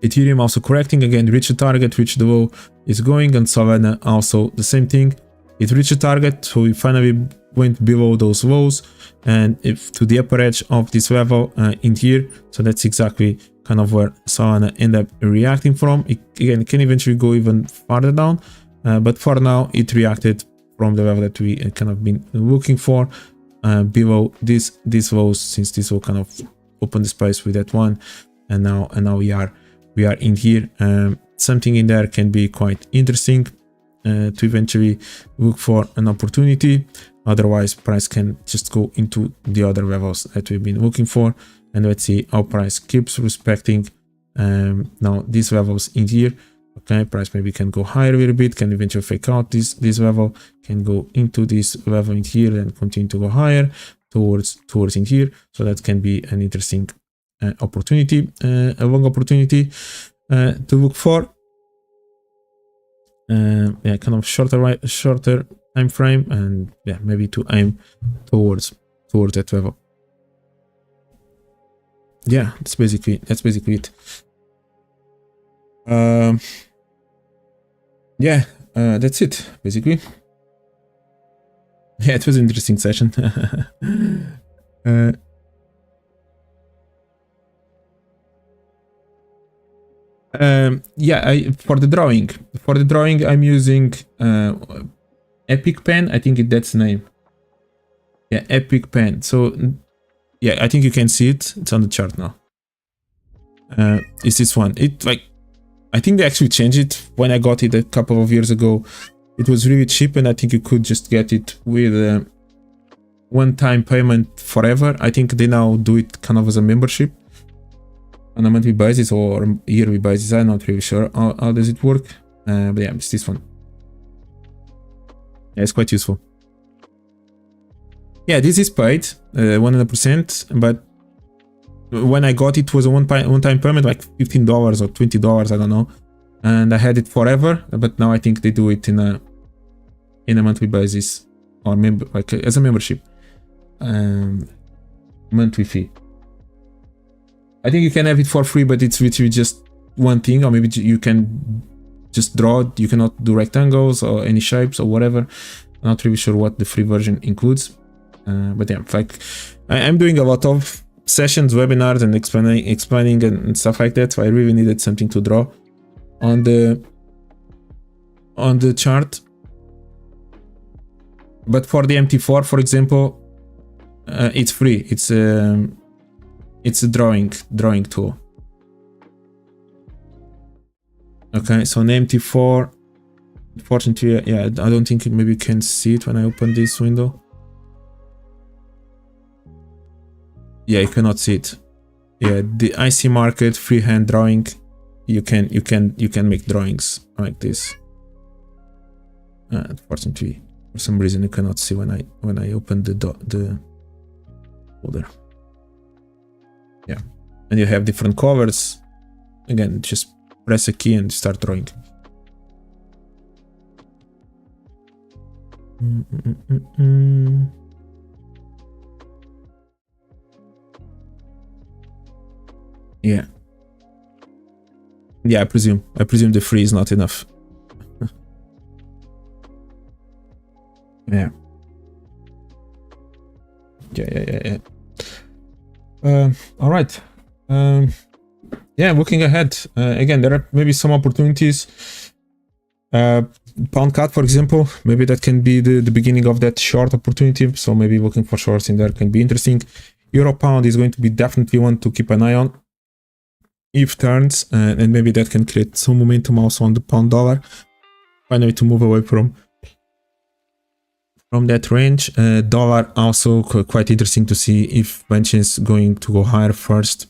Ethereum also correcting again, reached the target, reached the low, is going, and Solana also the same thing. It reached a target, so we finally went below those lows and if to the upper edge of this level in here. So that's exactly kind of where Solana end up reacting from. It can eventually go even farther down, but for now it reacted from the level that we kind of been looking for, below these lows, since this will kind of open the space with that one, and now we are in here. Something in there can be quite interesting to eventually look for an opportunity. Otherwise, price can just go into the other levels that we've been looking for. And let's see how price keeps respecting now these levels in here. Okay, price maybe can go higher a little bit, can eventually fake out this level, can go into this level in here and continue to go higher towards in here. So that can be an interesting opportunity, a long opportunity to look for. Yeah, kind of shorter time frame, and yeah, maybe to aim towards that level. Yeah, that's basically it. Yeah, that's it basically. Yeah, it was an interesting session. Yeah, for the drawing I'm using Epic Pen. I think that's the name. Yeah, Epic Pen. So yeah, I think you can see it. It's on the chart now. It's this one. I think they actually changed it. When I got it a couple of years ago, it was really cheap, and I think you could just get it with one-time payment forever. I think they now do it kind of as a membership on a monthly basis or yearly basis. I'm not really sure how does it work, but yeah, it's this one. Yeah, it's quite useful. Yeah, this is paid 100%, but when I got it was a one-time payment, like $15 or $20, I don't know, and I had it forever. But now I think they do it in a monthly basis, or like as a membership, monthly fee. I think you can have it for free, but it's literally just one thing, or maybe you can just draw it. You cannot do rectangles or any shapes or whatever. I'm not really sure what the free version includes, but yeah, like I'm doing a lot of sessions, webinars, and explaining and stuff like that. So I really needed something to draw on the chart. But for the MT4, for example, it's free. It's a drawing tool. Okay, so on MT4, unfortunately, yeah, I don't think maybe you can see it when I open this window. Yeah, you cannot see it. Yeah, the IC market freehand drawing, you can make drawings like this. Unfortunately, for some reason you cannot see when I open the folder. Yeah, and you have different colors. Again, just press a key and start drawing. Yeah. Yeah, I presume the free is not enough. Yeah. Yeah. All right. Yeah, looking ahead, again, there are maybe some opportunities. Pound cut, for example, maybe that can be the beginning of that short opportunity. So maybe looking for shorts in there can be interesting. Euro pound is going to be definitely one to keep an eye on if turns, and maybe that can create some momentum also on the pound dollar. Finally, to move away from that range. Dollar also quite interesting to see if benchmark is going to go higher first,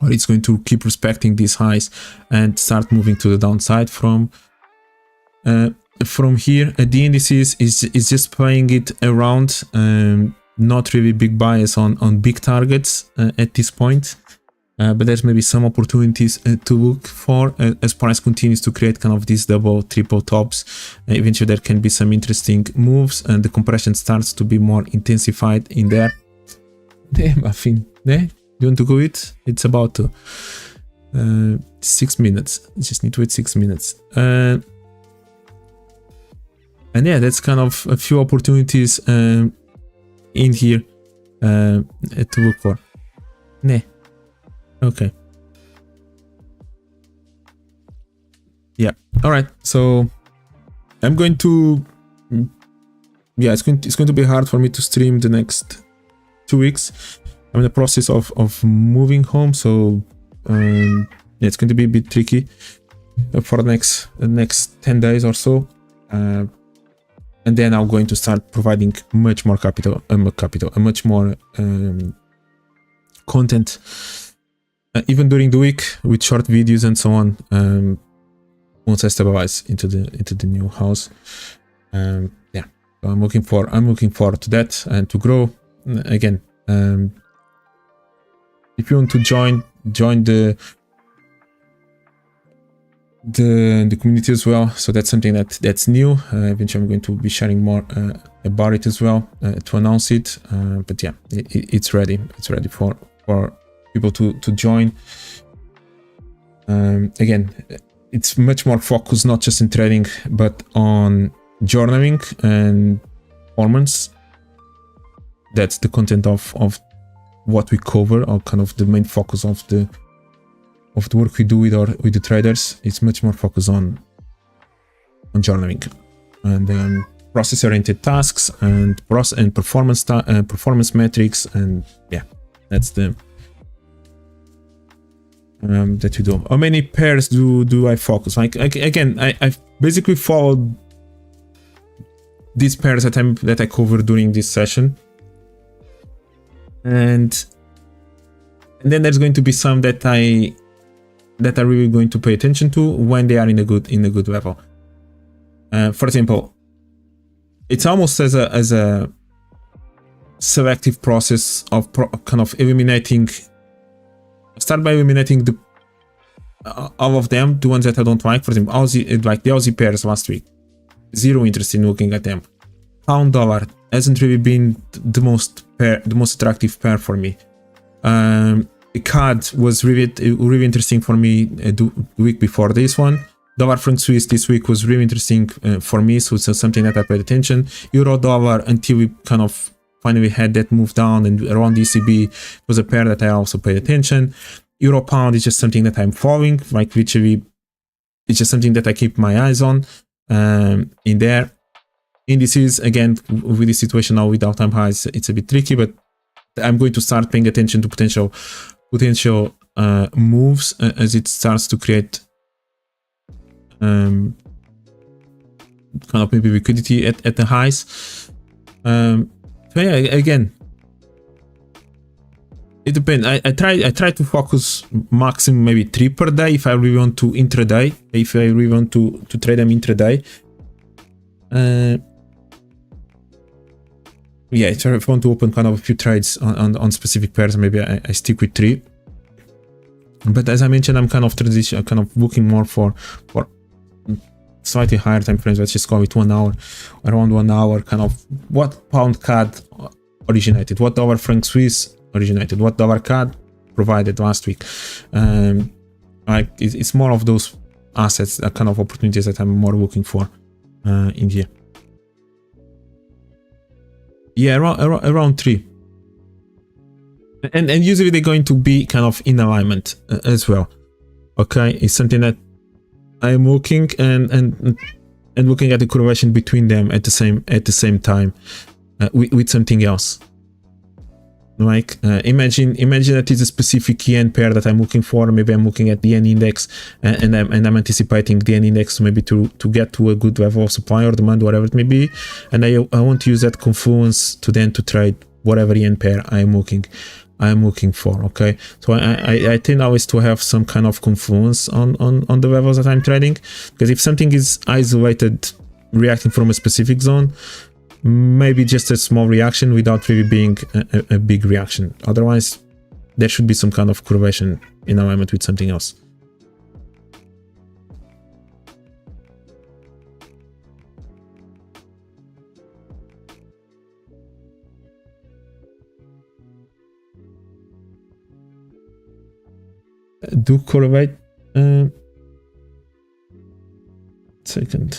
or it's going to keep respecting these highs and start moving to the downside from here. The indices is just playing it around, not really big bias on big targets at this point. But there's maybe some opportunities to look for as price continues to create kind of these double, triple tops. Eventually there can be some interesting moves, and the compression starts to be more intensified in there. Damn, muffin, you want to go eat? It's about to. 6 minutes. Just need to wait 6 minutes. And yeah, that's kind of a few opportunities in here to look for. Nah. Okay. Yeah. All right. So I'm going to. Yeah, it's going to be hard for me to stream the next 2 weeks. I'm in the process of moving home, so yeah, it's going to be a bit tricky for the next 10 days or so. And then I'm going to start providing much more much more content, even during the week with short videos and so on. Once I stabilize into the new house, yeah, so I'm looking forward to that and to grow again. If you want to join the community as well, so that's something that's new. Eventually I'm going to be sharing more about it as well to announce it. But yeah, it's ready for people to join. Again, it's much more focused not just in trading but on journaling and performance. That's the content of what we cover, or kind of the main focus of the work we do with the traders. It's much more focused on journaling and process-oriented tasks and performance metrics, and yeah, that's the that we do. How many pairs do I focus? Like again, I basically followed these pairs that I covered during this session, and then there's going to be some that are really going to pay attention to when they are in a good level. For example, it's almost as a selective process of kind of eliminating. Start by eliminating all of them, the ones that I don't like. For example, like the Aussie pairs last week. Zero interest in looking at them. Pound dollar hasn't really been the most attractive pair for me. CAD was really interesting for me the week before this one. Dollar franc Swiss this week was really interesting for me, so it's something that I paid attention. Euro dollar, until we kind of finally had that move down and around ECB, was a pair that I also paid attention. Euro pound is just something that I'm following, like literally, it's just something that I keep my eyes on in there. Indices, again, with the situation now with all-time highs, it's a bit tricky, but I'm going to start paying attention to potential moves as it starts to create kind of maybe liquidity at the highs. So yeah, again, it depends. I try to focus maximum maybe 3 per day if I really want to intraday. If I really want to trade them intraday. Yeah, if I want to open kind of a few trades on specific pairs, maybe I stick with 3. But as I mentioned, I'm kind of looking more for slightly higher time frames. Let's just call it 1 hour, around 1 hour. Kind of what pound CAD originated, what dollar franc Swiss originated, what dollar CAD provided last week. Like it's more of those assets, kind of opportunities that I'm more looking for in here. Yeah, around 3. And usually they're going to be kind of in alignment as well. Okay, it's something that I'm looking and looking at the correlation between them at the same time with something else. Like imagine that is a specific yen pair that I'm looking for. Maybe I'm looking at the yen index and I'm anticipating the yen index maybe to get to a good level of supply or demand, whatever it may be, and I want to use that confluence to trade whatever yen pair I'm looking for. Okay, so I tend always to have some kind of confluence on the levels that I'm trading, because if something is isolated, reacting from a specific zone, maybe just a small reaction without really being a big reaction. Otherwise, there should be some kind of correlation in alignment with something else. do correlate. Second.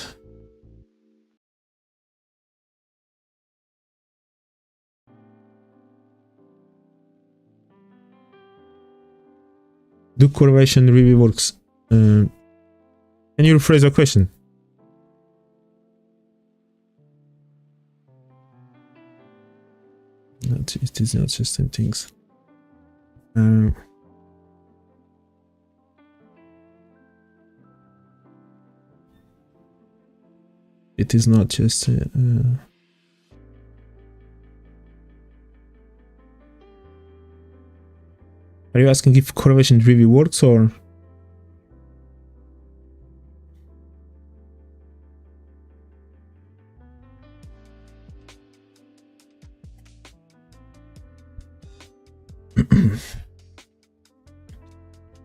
Do correlation really works? Can you rephrase your question? It is not just same things. It is not just. Are you asking if correlation really works or?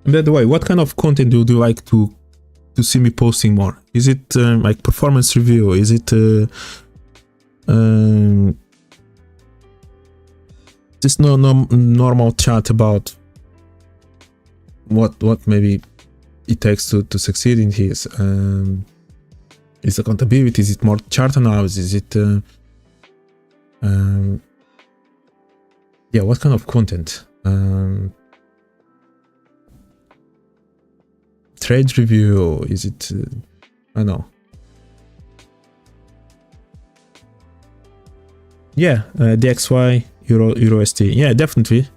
By the way, what kind of content would you like to see me posting more? Is it like performance review? Is it just no normal chat about what maybe it takes to succeed in his? Is accountability? Is it more chart analysis? Is it yeah, what kind of content? Trade review? Is it I don't know. Yeah, DXY EURUSD. Yeah, definitely.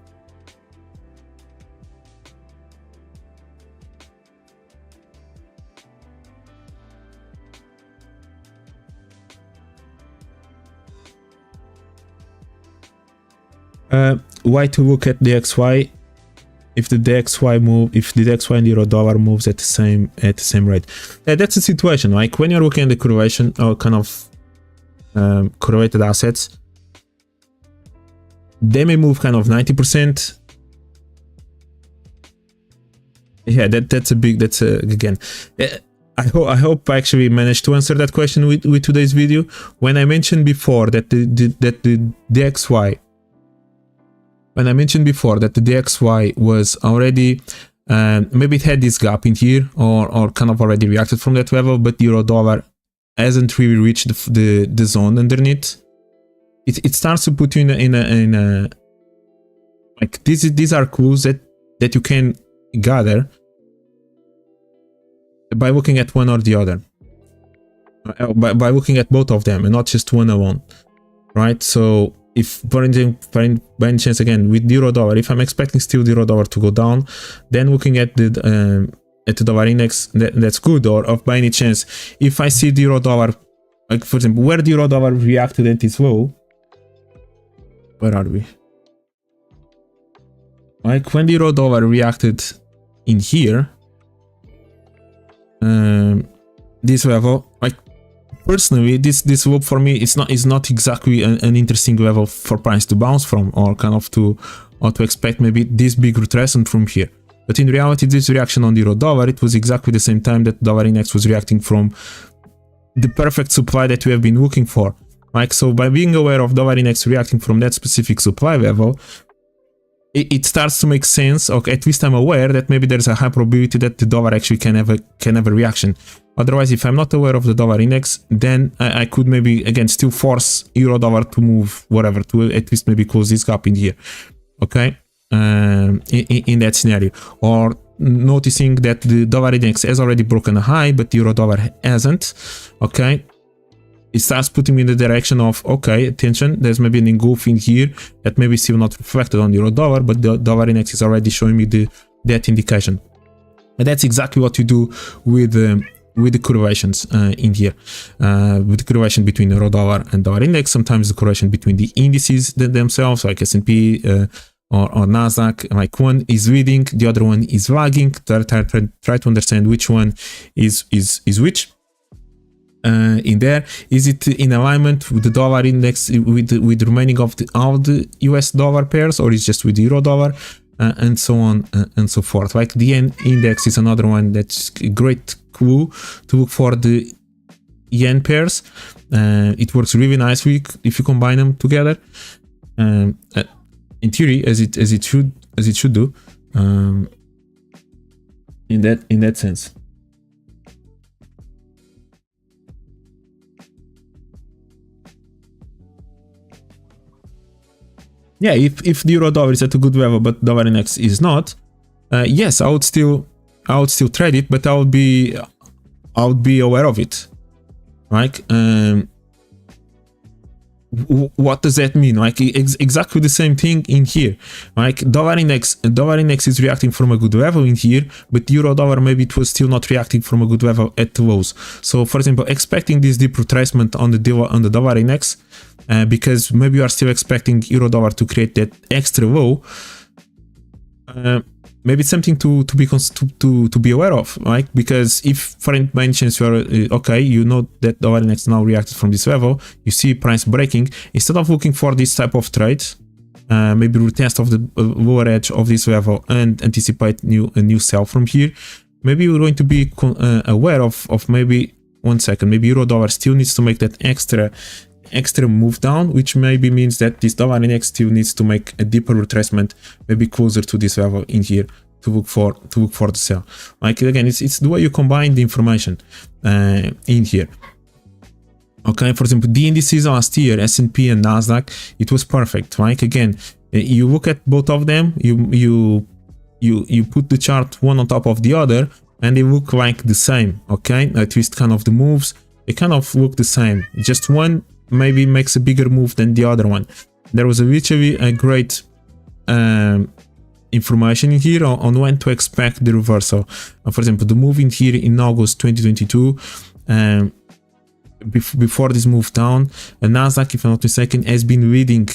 Why to look at DXY if the DXY move, if the DXY and euro dollar moves at the same rate? That's the situation. Like when you're looking at the correlation or kind of correlated assets, they may move kind of 90%. Yeah, that's a big. That's again. I hope I actually managed to answer that question with today's video. When I mentioned before that the DXY. When I mentioned before that the DXY was already, maybe it had this gap in here or kind of already reacted from that level, but the euro dollar hasn't really reached the zone underneath. It starts to put you in a like these are clues that you can gather by looking at one or the other, by looking at both of them and not just one alone, right? So if by any chance, again, with the euro dollar, if I'm expecting still the euro dollar to go down, then looking at the dollar index, that's good. Or by any chance, if I see the euro dollar, like for example, where the euro dollar reacted at its low, where are we? Like when the euro dollar reacted in here, this level, like personally, this level for me is not exactly an interesting level for price to bounce from, or kind of to expect maybe this big retracement from here. But in reality, this reaction on the euro dollar, it was exactly the same time that the dollar index was reacting from the perfect supply that we have been looking for. Like, so by being aware of dollar index reacting from that specific supply level, it starts to make sense, or at least I'm aware that maybe there's a high probability that the dollar actually can have a reaction. Otherwise, if I'm not aware of the dollar index, then I could maybe again still force euro dollar to move whatever, to at least maybe close this gap in here, okay, in that scenario. Or noticing that the dollar index has already broken a high but the euro dollar hasn't, okay, it starts putting me in the direction of, okay, attention, there's maybe an engulfing here that maybe still not reflected on the euro dollar, but the dollar index is already showing me that indication. And that's exactly what you do with the correlations in here, with the correlation between euro dollar and dollar index. Sometimes the correlation between the indices themselves, like S&P or NASDAQ, like one is leading, the other one is lagging. Try to understand which one is which. In there, is it in alignment with the dollar index, with the remaining of all the US dollar pairs, or is just with the euro dollar, and so on and so forth. Like the yen index is another one that's a great clue to look for the yen pairs. It works really nicely if you combine them together, in theory, as it should do. in that sense. Yeah, if the euro dollar is at a good level but dollar index is not, yes, I would still trade it, but I would be aware of it, right? What does that mean? Like exactly the same thing in here. Like dollar index is reacting from a good level in here, but euro dollar maybe it was still not reacting from a good level at the lows. So for example, expecting this deep retracement on the dollar index, because maybe you are still expecting euro dollar to create that extra low. Maybe it's something to be aware of, right? Because if for any chance you are okay, you know that dollar index now reacted from this level, you see price breaking, instead of looking for this type of trades, maybe retest of the lower edge of this level and anticipate a new sell from here. Maybe you're going to be aware of maybe 1 second, maybe euro dollar still needs to make that extra move down, which maybe means that this dollar index still needs to make a deeper retracement, maybe closer to this level in here to look for the sell. Like again, it's the way you combine the information in here. Okay, for example, the indices last year, S&P and NASDAQ, it was perfect, right? Again, you look at both of them, you put the chart one on top of the other, and they look like the same. Okay, at least kind of the moves, they kind of look the same. Just one maybe makes a bigger move than the other one. There was literally a great information in here on when to expect the reversal. For example, the move in here in August 2022, before this move down, NASDAQ, if I'm not mistaken, has been leading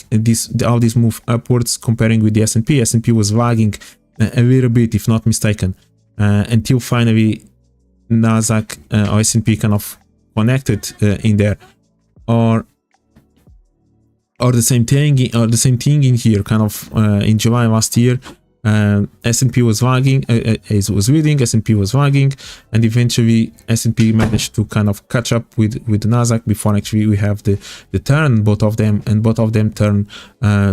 all this move upwards comparing with the S&P. S&P was lagging a little bit, if not mistaken, until finally NASDAQ or S&P kind of connected in there. Or the same thing in here, kind of in July last year, S&P was lagging, it was leading, S&P was lagging, and eventually S&P managed to kind of catch up with the NASDAQ before actually we have the turn, both of them turn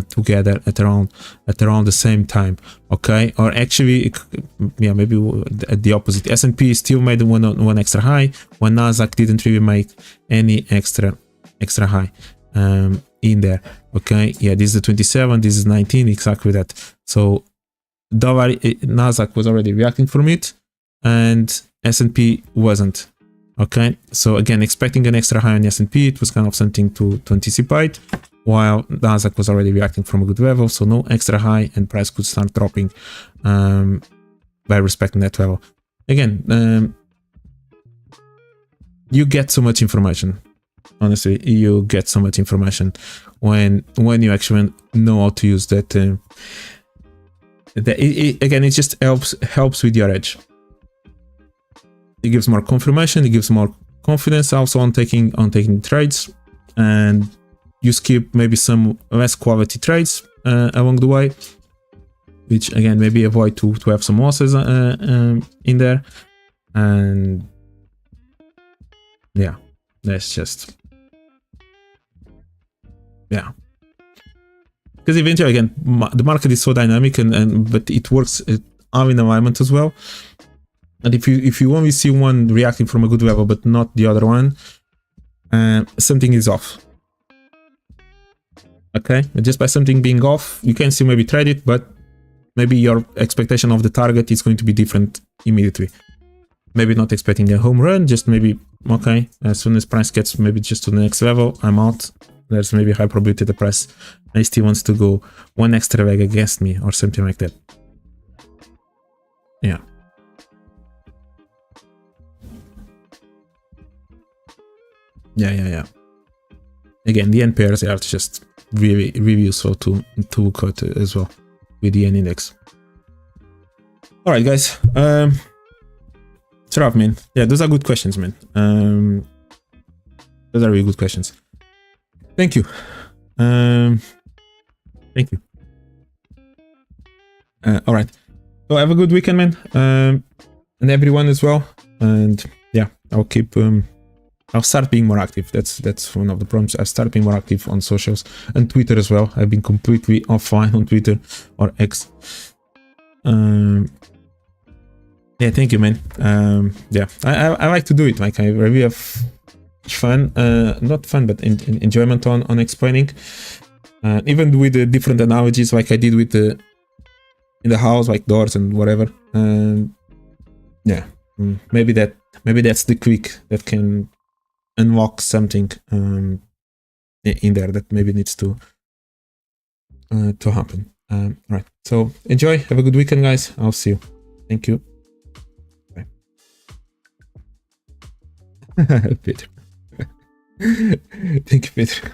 together at around the same time. Okay, or actually, yeah, maybe at the opposite. S&P still made one extra high, when NASDAQ didn't really make any extra high in there. Okay, yeah, this is the 27, this is 19, exactly that. So NASDAQ was already reacting from it, and S&P wasn't. Okay, so again, expecting an extra high on S&P, it was kind of something to anticipate, while NASDAQ was already reacting from a good level, so no extra high, and price could start dropping by respecting that level. Again, you get so much information. Honestly, you get so much information when you actually know how to use that. Again, it just helps with your edge. It gives more confirmation, it gives more confidence also on taking trades, and you skip maybe some less quality trades along the way, which again maybe avoid to have some losses in there. And yeah, that's just, yeah, because eventually again the market is so dynamic, but it works all in alignment as well. And if you only see one reacting from a good level but not the other one, something is off. Okay, just by something being off, you can still maybe trade it, but maybe your expectation of the target is going to be different immediately. Maybe not expecting a home run, just maybe, okay, as soon as price gets maybe just to the next level, I'm out. There's maybe high probability the price still wants to go one extra leg against me or something like that. Yeah. Yeah. Again, the N pairs are just really useful to look at as well with the N index. All right, guys. It's rough, man. Yeah, those are good questions, man. Those are really good questions. Thank you. Thank you. All right. So have a good weekend, man. And everyone as well. And yeah, I'll keep. I'll start being more active. That's one of the problems. I'll start being more active on socials and Twitter as well. I've been completely offline on Twitter or X. Yeah, thank you, man. Yeah, I like to do it. Like I really have fun, not fun, but enjoyment on explaining. Even with the different analogies, like I did with the in the house, like doors and whatever. Yeah, maybe that's the click that can unlock something in there that maybe needs to happen. Right. So enjoy. Have a good weekend, guys. I'll see you. Thank you. Bye. Pedro. Thank you, Pedro.